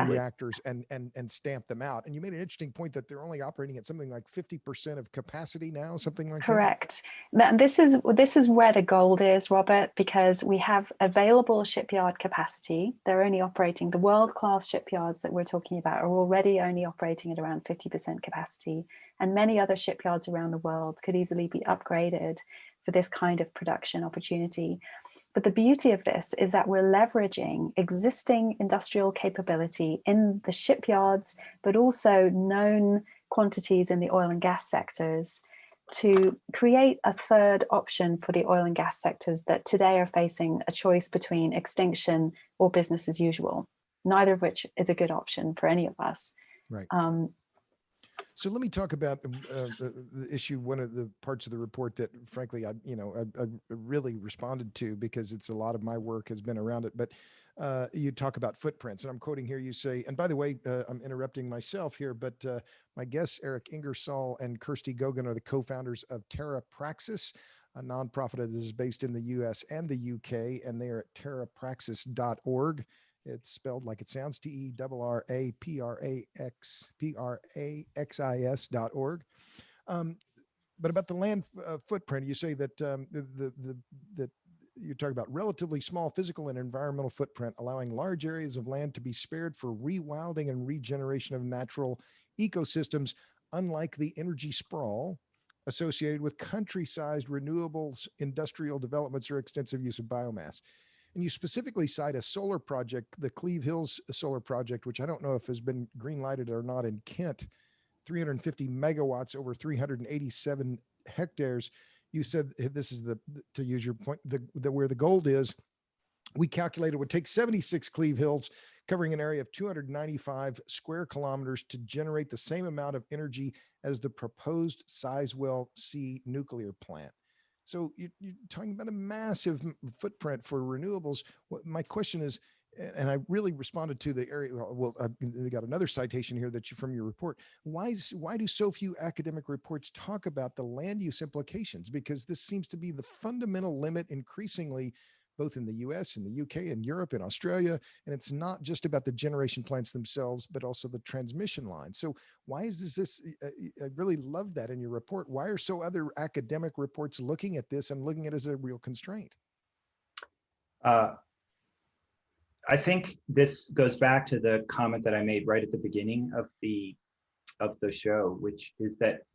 A: reactors and stamp them out. And you made an interesting point that they're only operating at something like 50% of capacity now, something like
B: Correct. That. This is where the gold is, Robert, because we have available shipyard capacity. They're only operating, the world-class shipyards that we're talking about are already only operating at around 50% capacity. And many other shipyards around the world could easily be upgraded for this kind of production opportunity. But the beauty of this is that we're leveraging existing industrial capability in the shipyards, but also known quantities in the oil and gas sectors to create a third option for the oil and gas sectors that today are facing a choice between extinction or business as usual, neither of which is a good option for any of us.
A: Right. So let me talk about the issue. One of the parts of the report that, frankly, I really responded to because it's a lot of my work has been around it. But you talk about footprints, and I'm quoting here. You say, and by the way, I'm interrupting myself here, but my guests, Eric Ingersoll and Kirsty Gogan, are the co-founders of TerraPraxis, a nonprofit that is based in the U.S. and the U.K., and they are at TerraPraxis.org. It's spelled like it sounds, TerraPraxis.org. But about the land footprint, you say that that you're talking about relatively small physical and environmental footprint, allowing large areas of land to be spared for rewilding and regeneration of natural ecosystems, unlike the energy sprawl associated with country-sized renewables, industrial developments, or extensive use of biomass. And you specifically cite a solar project, the Cleve Hills solar project, which I don't know if has been green lighted or not in Kent, 350 megawatts over 387 hectares. You said this is to use your point, where the gold is. We calculated it would take 76 Cleve Hills, covering an area of 295 square kilometers, to generate the same amount of energy as the proposed Sizewell C nuclear plant. So you're talking about a massive footprint for renewables. My question is, and I really responded to the area. Well, they got another citation here from your report. Why do so few academic reports talk about the land use implications? Because this seems to be the fundamental limit increasingly, both in the US and the UK and Europe and Australia. And it's not just about the generation plants themselves, but also the transmission lines. So why is this? I really love that in your report. Why are so other academic reports looking at this and looking at it as a real constraint?
C: I think this goes back to the comment that I made right at the beginning of the show, which is that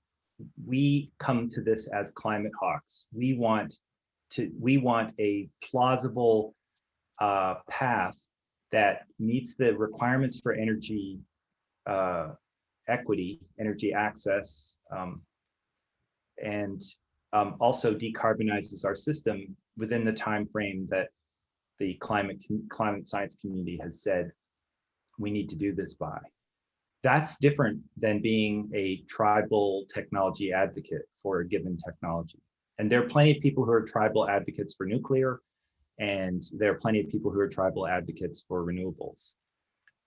C: we come to this as climate hawks. We want a plausible path that meets the requirements for energy equity, energy access, and also decarbonizes our system within the time frame that the climate science community has said we need to do this by. That's different than being a tribal technology advocate for a given technology. And there are plenty of people who are tribal advocates for nuclear, and there are plenty of people who are tribal advocates for renewables.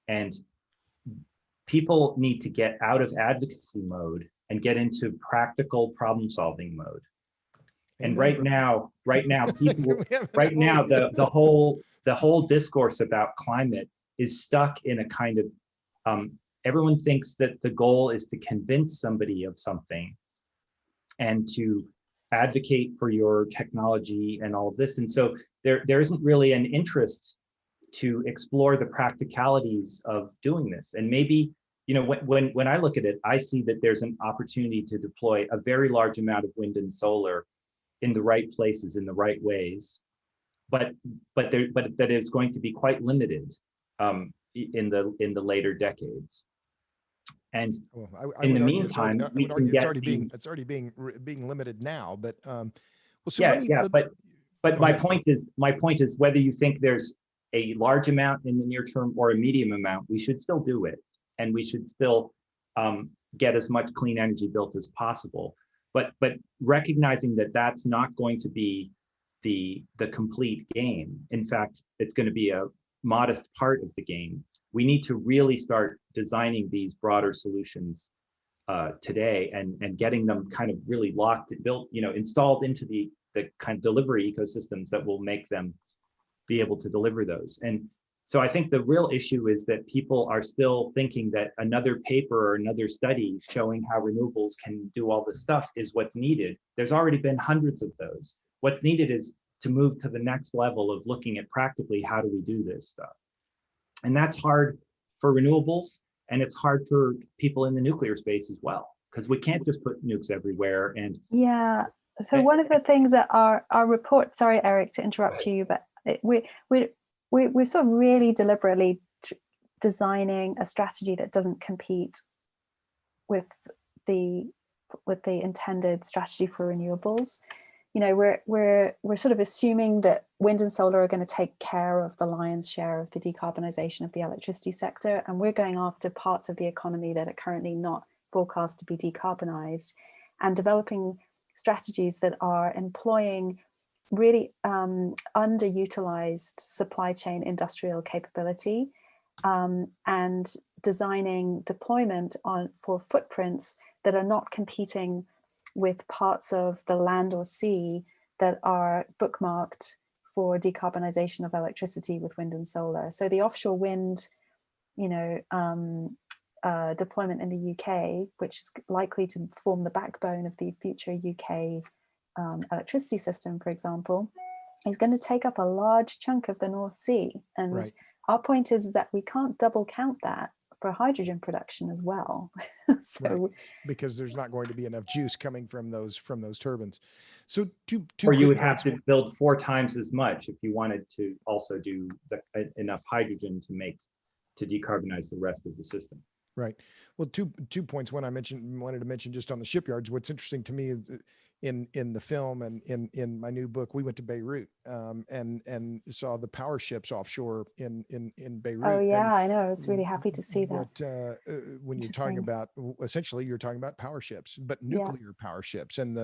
C: And people need to get out of advocacy mode and get into practical problem-solving mode. And right now, people, the whole discourse about climate is stuck in a kind of, everyone thinks that the goal is to convince somebody of something and to advocate for your technology and all of this. And so there isn't really an interest to explore the practicalities of doing this. And maybe, when I look at it, I see that there's an opportunity to deploy a very large amount of wind and solar in the right places, in the right ways, but that is going to be quite limited in the later decades. And in the meantime,
A: it's already being limited now. But
C: But my point is whether you think there's a large amount in the near term or a medium amount, we should still do it, and we should still get as much clean energy built as possible. But recognizing that that's not going to be the complete game. In fact, it's going to be a modest part of the game. We need to really start designing these broader solutions today and getting them kind of really built, installed into the kind of delivery ecosystems that will make them be able to deliver those. And so I think the real issue is that people are still thinking that another paper or another study showing how renewables can do all this stuff is what's needed. There's already been hundreds of those. What's needed is to move to the next level of looking at practically how do we do this stuff. And that's hard for renewables, and it's hard for people in the nuclear space as well, because we can't just put nukes everywhere. And
B: yeah, So one of the things that our report, sorry, Eric, to interrupt you, but we're sort of really deliberately designing a strategy that doesn't compete with the intended strategy for renewables. You know, we're sort of assuming that wind and solar are going to take care of the lion's share of the decarbonisation of the electricity sector, and we're going after parts of the economy that are currently not forecast to be decarbonised, and developing strategies that are employing really underutilized supply chain industrial capability, and designing deployment for footprints that are not competing with parts of the land or sea that are bookmarked for decarbonisation of electricity with wind and solar. So the offshore wind, you know, deployment in the UK, which is likely to form the backbone of the future UK electricity system, for example, is going to take up a large chunk of the North Sea. And
A: Right.
B: Our point is that we can't double count that for hydrogen production as well. So,
A: right. Because there's not going to be enough juice coming from those turbines. So two
C: Or you
A: quick
C: would have
A: points.
C: to build 4 times as much if you wanted to also do enough hydrogen to decarbonize the rest of the system.
A: Right. Well, two points. One, wanted to mention just on the shipyards. What's interesting to me is in the film and in my new book, we went to Beirut and saw the power ships offshore in Beirut.
B: oh yeah,
A: and
B: I know. I was really happy to see that.
A: when you're talking about, essentially, you're talking about power ships, but nuclear power ships, and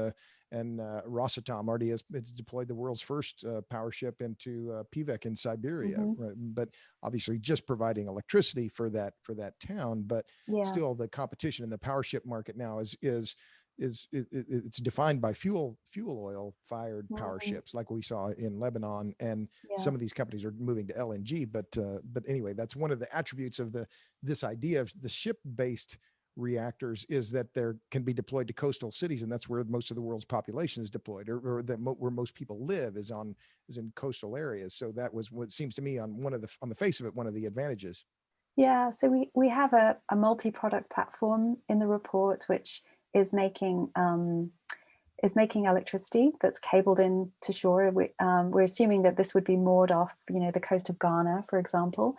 A: Rosatom already has deployed the world's first power ship into Pivek in Siberia, right? But obviously just providing electricity for that town. But still, the competition in the power ship market now is it's defined by fuel oil fired power ships, like we saw in Lebanon, and some of these companies are moving to LNG. But anyway, that's one of the attributes of this idea of the ship-based reactors, is that they can be deployed to coastal cities, and that's where most of the world's population is deployed, or where most people live is in coastal areas. So that was what seems to me on the face of it, one of the advantages.
B: Yeah, so we have a multi-product platform in the report, which is making electricity that's cabled in to shore. We're assuming that this would be moored off, you know, the coast of Ghana, for example,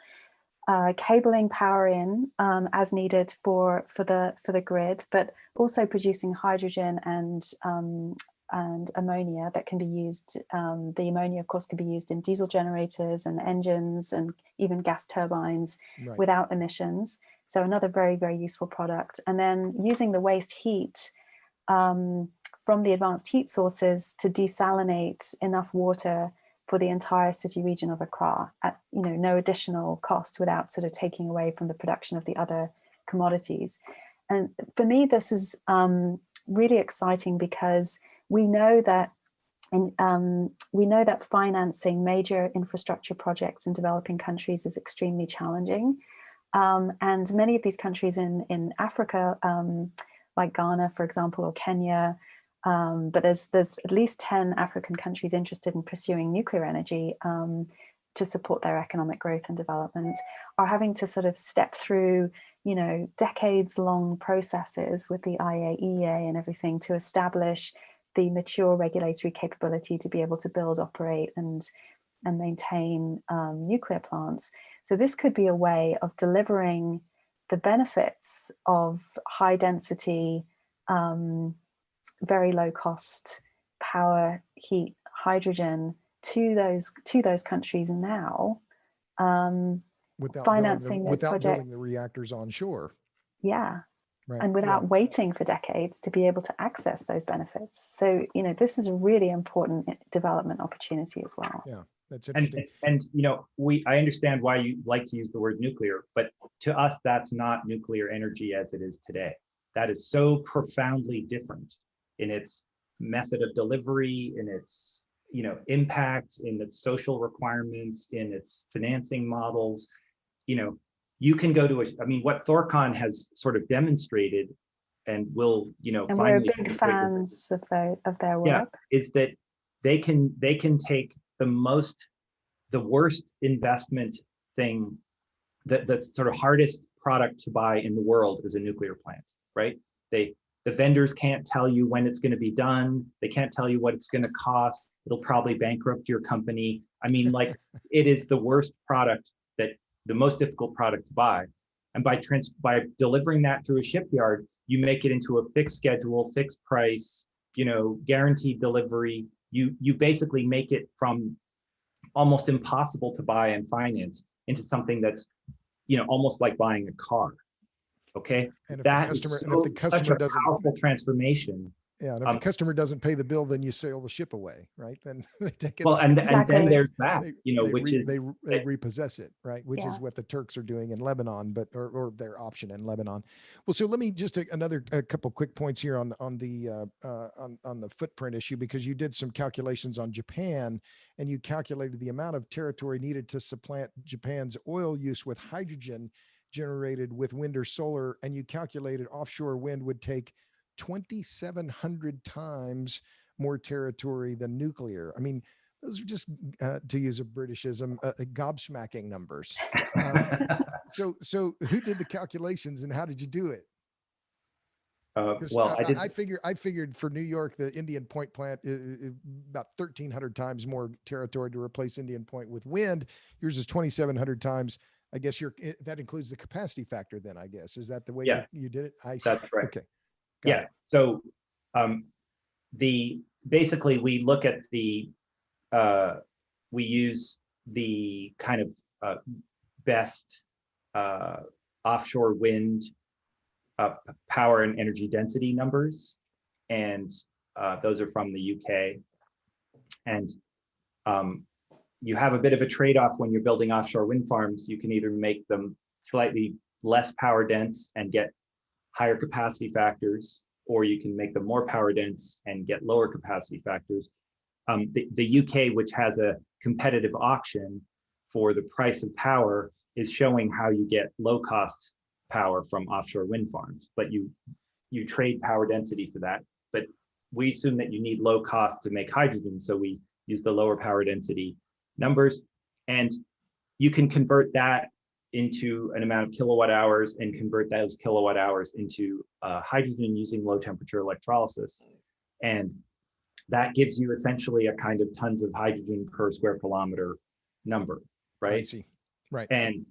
B: cabling power in as needed for the grid, but also producing hydrogen and ammonia that can be used. The ammonia, of course, can be used in diesel generators and engines and even gas turbines without emissions. So another very, very useful product. And then using the waste heat from the advanced heat sources to desalinate enough water for the entire city region of Accra at, you know, no additional cost, without sort of taking away from the production of the other commodities. And for me, this is really exciting, because we know that financing major infrastructure projects in developing countries is extremely challenging. And many of these countries in Africa, like Ghana, for example, or Kenya, but there's at least 10 African countries interested in pursuing nuclear energy to support their economic growth and development, are having to sort of step through, you know, decades-long processes with the IAEA and everything to establish the mature regulatory capability to be able to build, operate, and maintain nuclear plants. So this could be a way of delivering the benefits of high density, very low cost power, heat, hydrogen to those countries now,
A: without
B: financing those projects.
A: Building the reactors onshore.
B: Yeah.
A: Right.
B: And without waiting for decades to be able to access those benefits. So, you know, this is a really important development opportunity as well.
A: Yeah, that's interesting.
C: And you know, I understand why you like to use the word nuclear, but to us, that's not nuclear energy as it is today. That is so profoundly different in its method of delivery, in its, you know, impacts, in its social requirements, in its financing models. You know, you can go to what Thorcon has sort of demonstrated, and will, you know,
B: and
C: finally,
B: we're big fans of their work.
C: Yeah, is that they can take the worst investment thing, that's sort of hardest product to buy in the world is a nuclear plant, right? The The vendors can't tell you when it's going to be done. They can't tell you what it's going to cost. It'll probably bankrupt your company. I mean, like, it is the worst product, the most difficult product to buy. And by delivering that through a shipyard, you make it into a fixed schedule, fixed price, guaranteed delivery. You basically make it from almost impossible to buy and finance into something that's, almost like buying a car. Okay,
A: and if
C: that
A: the customer,
C: is
A: and if the customer
C: such a
A: doesn't,
C: powerful transformation.
A: yeah, and if the customer doesn't pay the bill, then you sail the ship away, right? Then they take it.
C: Well, and then there's that,
A: they repossess it, right? Which is what the Turks are doing in Lebanon, or their option in Lebanon. Well, so let me just take a couple quick points here on the footprint issue, because you did some calculations on Japan, and you calculated the amount of territory needed to supplant Japan's oil use with hydrogen generated with wind or solar, and you calculated offshore wind would take 2,700 times more territory than nuclear. I mean, those are just, to use a Britishism, gobsmacking numbers. So who did the calculations and how did you do it?
C: Well,
A: I figured for New York, the Indian Point plant about 1,300 times more territory to replace Indian Point with wind. Yours is 2,700 times. I guess that includes the capacity factor. Then I guess, is that the way you did it?
C: That's right.
A: Okay.
C: Yeah. So basically we look at we use the kind of best offshore wind power and energy density numbers, and those are from the UK. And you have a bit of a trade-off when you're building offshore wind farms. You can either make them slightly less power dense and get higher capacity factors, or you can make them more power dense and get lower capacity factors. The UK, which has a competitive auction for the price of power, is showing how you get low cost power from offshore wind farms, but you trade power density for that. But we assume that you need low cost to make hydrogen, so we use the lower power density numbers, and you can convert that into an amount of kilowatt hours and convert those kilowatt hours into hydrogen using low temperature electrolysis. And that gives you essentially a kind of tons of hydrogen per square kilometer number, right? I
A: see. Right.
C: And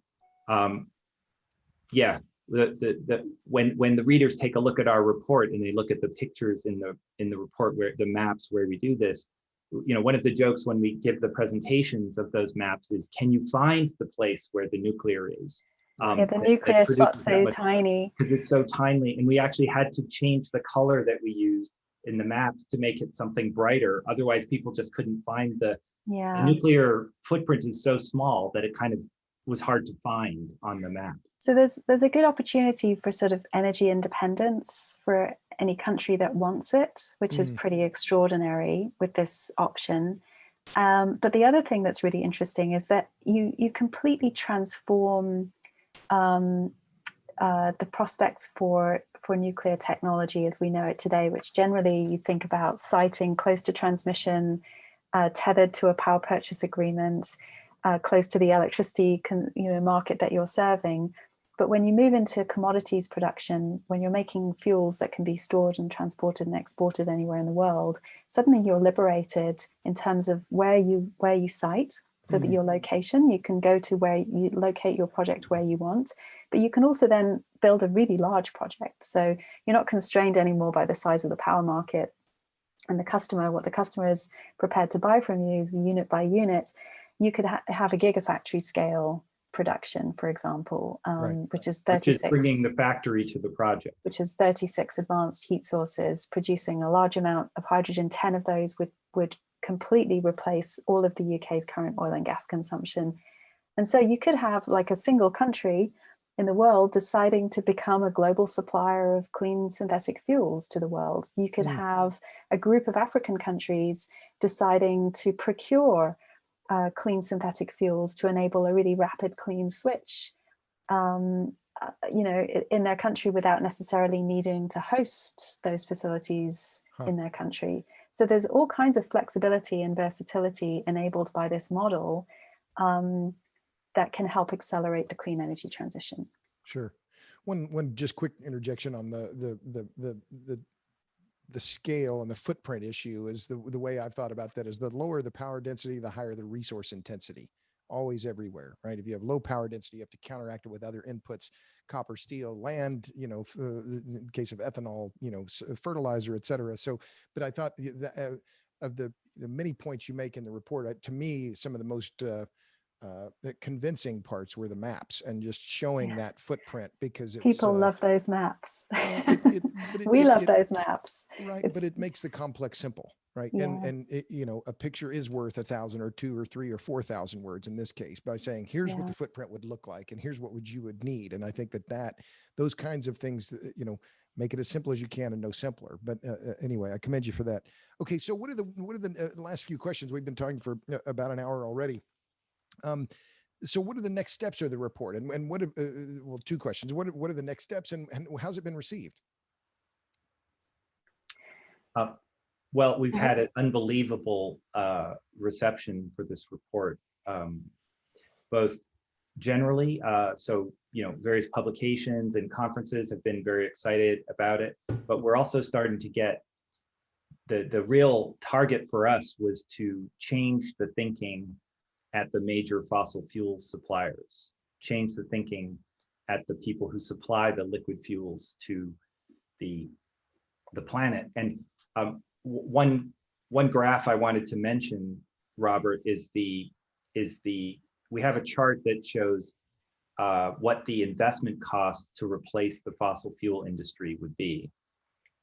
C: when the readers take a look at our report and they look at the pictures in the report, where the maps where we do this, one of the jokes when we give the presentations of those maps is, can you find the place where the nuclear is?
B: The nuclear spot's so tiny.
C: Because it's so tiny, and we actually had to change the color that we used in the maps to make it something brighter. Otherwise, people just couldn't find the nuclear footprint is so small that it kind of was hard to find on the map.
B: So there's a good opportunity for sort of energy independence for any country that wants it, which is pretty extraordinary with this option. But the other thing that's really interesting is that you completely transform the prospects for nuclear technology as we know it today, which generally you think about siting close to transmission, tethered to a power purchase agreement, close to the electricity market that you're serving. But when you move into commodities production, when you're making fuels that can be stored and transported and exported anywhere in the world, suddenly you're liberated in terms of where you site, so that your location, you can go to where you locate your project where you want, but you can also then build a really large project. So you're not constrained anymore by the size of the power market and the customer. What the customer is prepared to buy from you is unit by unit. You could have a gigafactory scale production, for example, which is 36. Which is
C: bringing the factory to the project.
B: Which is 36 advanced heat sources, producing a large amount of hydrogen. 10 of those would completely replace all of the UK's current oil and gas consumption. And so you could have like a single country in the world deciding to become a global supplier of clean synthetic fuels to the world. You could have a group of African countries deciding to procure clean synthetic fuels to enable a really rapid clean switch, in their country without necessarily needing to host those facilities in their country. So there's all kinds of flexibility and versatility enabled by this model that can help accelerate the clean energy transition.
A: Sure. One just quick interjection on the scale and the footprint issue is the way I've thought about that is the lower the power density, the higher the resource intensity, always everywhere, right? If you have low power density, you have to counteract it with other inputs, copper, steel, land, in case of ethanol, fertilizer, et cetera. So, but I thought of the many points you make in the report, to me, some of the most the convincing parts were the maps and just showing that footprint, because it's
B: people love those maps.
A: But
B: we love those maps,
A: right? But it makes the complex simple, right?
B: Yeah.
A: And it, a picture is worth 1,000 or 2 or 3 or 4,000 words in this case, by saying here's what the footprint would look like and here's what you would need. And I think that those kinds of things, make it as simple as you can and no simpler. But anyway, I commend you for that. Okay, so what are the last few questions? We've been talking for about an hour already. So what are the next steps of the report, and what well, two questions. What are the next steps, and how's it been received?
C: Well, we've had an unbelievable reception for this report, both generally, so various publications and conferences have been very excited about it, but we're also starting to get the real target for us was to change the thinking at the major fossil fuel suppliers, change the thinking at the people who supply the liquid fuels to the planet. And one graph I wanted to mention, Robert, is we have a chart that shows what the investment cost to replace the fossil fuel industry would be.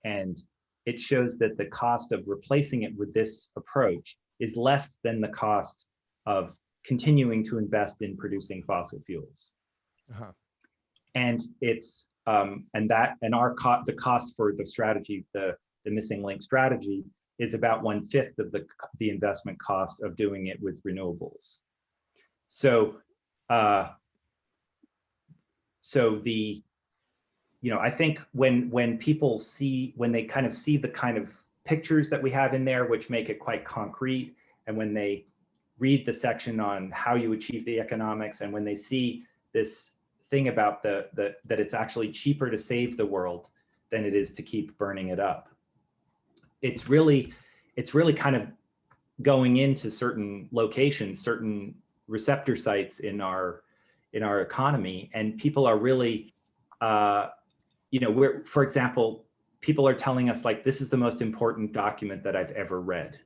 C: And it shows that the cost of replacing it with this approach is less than the cost of continuing to invest in producing fossil fuels. Uh-huh. And it's the cost for the strategy, the missing link strategy, is about 1/5 of the investment cost of doing it with renewables. So I think when people they kind of see the kind of pictures that we have in there, which make it quite concrete, and when they read the section on how you achieve the economics, and when they see this thing about that it's actually cheaper to save the world than it is to keep burning it up, it's really kind of going into certain locations, certain receptor sites in our economy, and people are really for example, people are telling us, like, this is the most important document that I've ever read.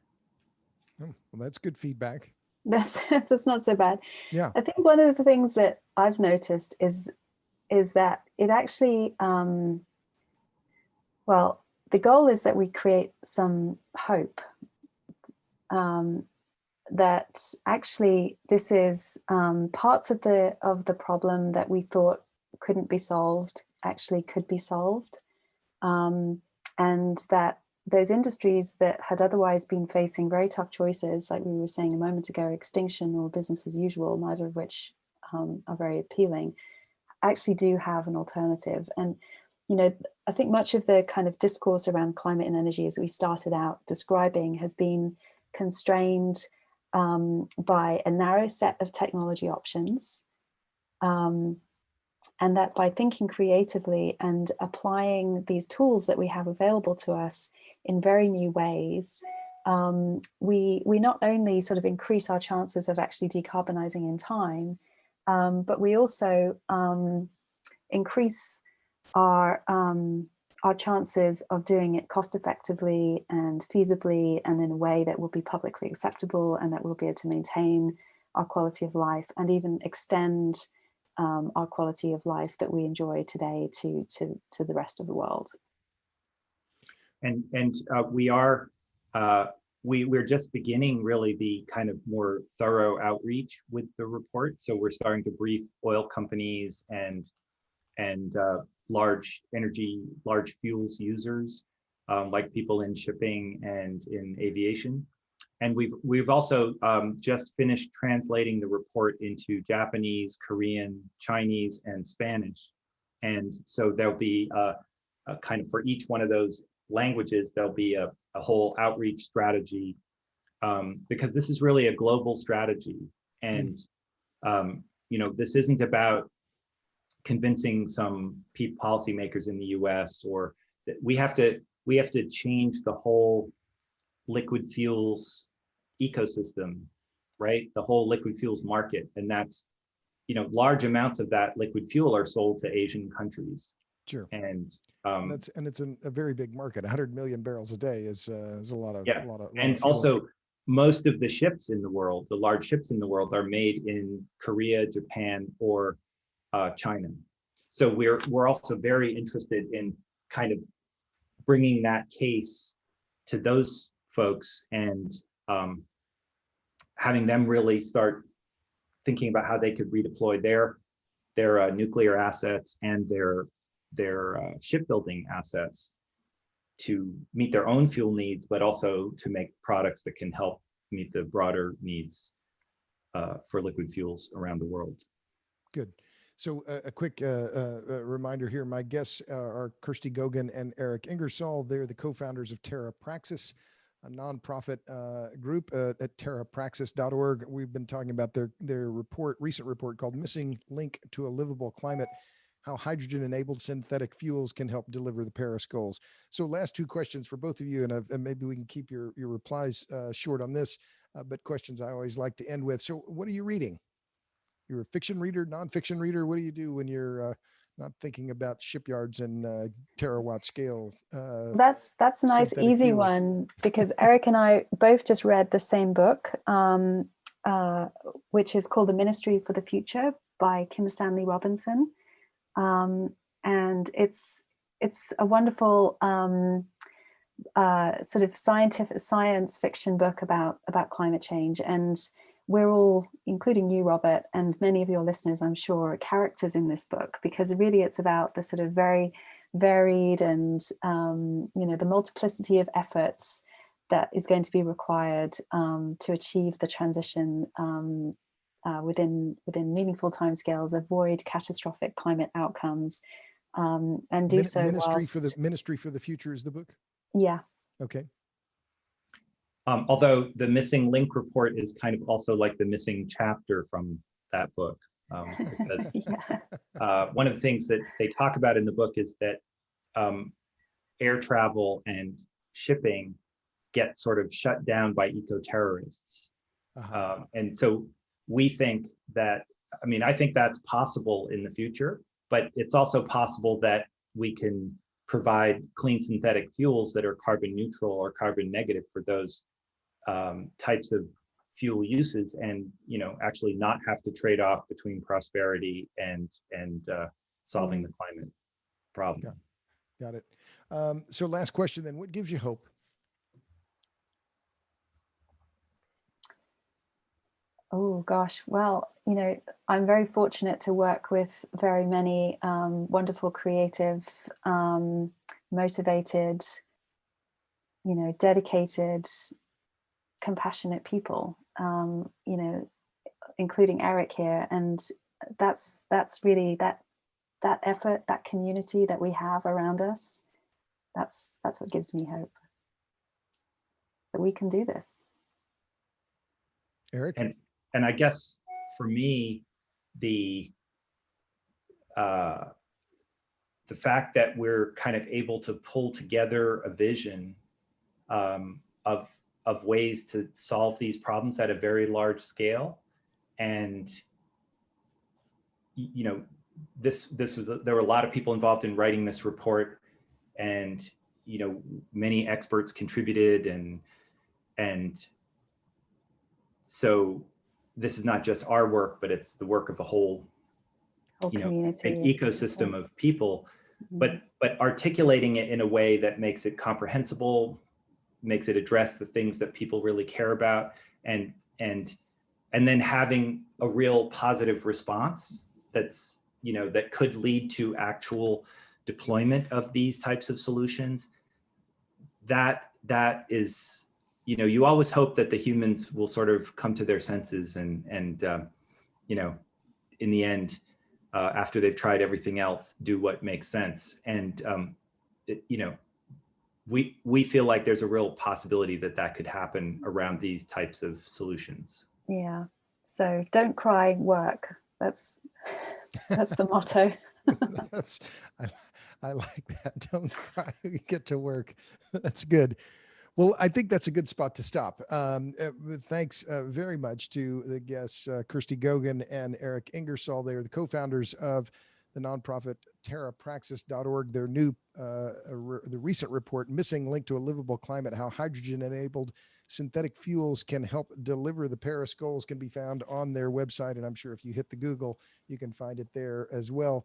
A: Oh, well, that's good feedback.
B: That's not so bad.
A: Yeah.
B: I think one of the things that I've noticed is that it actually, well, the goal is that we create some hope, that actually this is parts of the problem that we thought couldn't be solved actually could be solved, and that those industries that had otherwise been facing very tough choices, like we were saying a moment ago, extinction or business as usual, neither of which are very appealing, actually do have an alternative. And I think much of the kind of discourse around climate and energy, as we started out describing, has been constrained by a narrow set of technology options, and that by thinking creatively and applying these tools that we have available to us in very new ways, we not only sort of increase our chances of actually decarbonizing in time, but we also increase our chances of doing it cost effectively and feasibly and in a way that will be publicly acceptable, and that we'll be able to maintain our quality of life and even extend our quality of life that we enjoy today to the rest of the world.
C: And we're just beginning really the kind of more thorough outreach with the report. So we're starting to brief oil companies and large fuels users, like people in shipping and in aviation. And we've also just finished translating the report into Japanese, Korean, Chinese, and Spanish. And so there'll be a kind of, for each one of those languages, there'll be a whole outreach strategy, because this is really a global strategy. And this isn't about convincing some policymakers in the US, or that we have to change the whole liquid fuels ecosystem, right? The whole liquid fuels market. And that's, large amounts of that liquid fuel are sold to Asian countries.
A: Sure.
C: And
A: it's a very big market. 100 million barrels a day is a lot of,
C: yeah.
A: a lot of
C: And
A: fuel.
C: also, most of the ships in the world, the large ships in the world, are made in Korea, Japan, or China. So we're also very interested in kind of bringing that case to those folks and having them really start thinking about how they could redeploy their nuclear assets and their shipbuilding assets to meet their own fuel needs, but also to make products that can help meet the broader needs for liquid fuels around the world.
A: Good. So a quick reminder here, my guests are Kirsty Gogan and Eric Ingersoll. They're the co-founders of TerraPraxis, a nonprofit group at TerraPraxis.org. We've been talking about their recent report called Missing Link to a Livable Climate, how hydrogen-enabled synthetic fuels can help deliver the Paris goals. So last two questions for both of you, and maybe we can keep your replies short on this, but questions I always like to end with. So what are you reading? You're a fiction reader, nonfiction reader? What do you do when you're not thinking about shipyards and terawatt scale?
B: That's a nice easy
A: fuels?
B: one, because Eric and I both just read the same book, which is called The Ministry for the Future by Kim Stanley Robinson. And it's a wonderful sort of science fiction book about climate change. And we're all, including you, Robert, and many of your listeners, I'm sure, are characters in this book, because really it's about the sort of very varied and the multiplicity of efforts that is going to be required to achieve the transition within meaningful timescales, avoid catastrophic climate outcomes, and do so
A: Ministry for the Future is the book?
B: Yeah.
A: Okay.
C: Although the missing link report is kind of also like the missing chapter from that book, because one of the things that they talk about in the book is that air travel and shipping get sort of shut down by eco-terrorists. And so we think that, I think that's possible in the future, but it's also possible that we can provide clean synthetic fuels that are carbon neutral or carbon negative for those types of fuel uses, and actually not have to trade off between prosperity and solving the climate problem.
A: Got it. So last question then, what gives you hope?
B: Oh gosh, well, I'm very fortunate to work with very many wonderful, creative, motivated, dedicated, compassionate people, including Eric here. And that's really that effort, that community that we have around us. That's what gives me hope that we can do this.
A: Eric?
C: And I guess for me, the fact that we're kind of able to pull together a vision of ways to solve these problems at a very large scale, and there were a lot of people involved in writing this report, and many experts contributed, and so this is not just our work, but it's the work of a whole
B: community,
C: ecosystem of people, but articulating it in a way that makes it comprehensible, makes it address the things that people really care about, and then having a real positive response that's that could lead to actual deployment of these types of solutions. That is, you always hope that the humans will sort of come to their senses and in the end, after they've tried everything else, do what makes sense. And we feel like there's a real possibility that could happen around these types of solutions.
B: Yeah. So don't cry, work. That's the motto.
A: That's, I like that. Don't cry. We get to work. That's good. Well, I think that's a good spot to stop. Thanks very much to the guests, Kirsty Gogan and Eric Ingersoll. They are the co-founders of the nonprofit TerraPraxis.org. Their new, the recent report, Missing Link to a Livable Climate, How Hydrogen-Enabled Synthetic Fuels Can Help Deliver the Paris Goals, can be found on their website. And I'm sure if you hit the Google, you can find it there as well.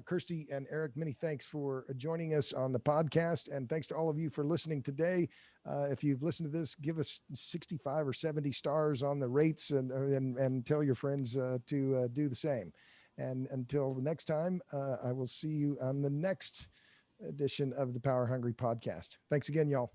A: Kirsty and Eric, many thanks for joining us on the podcast. And thanks to all of you for listening today. If you've listened to this, give us 65 or 70 stars on the rates, and tell your friends to do the same. And until the next time, I will see you on the next edition of the Power Hungry podcast. Thanks again, y'all.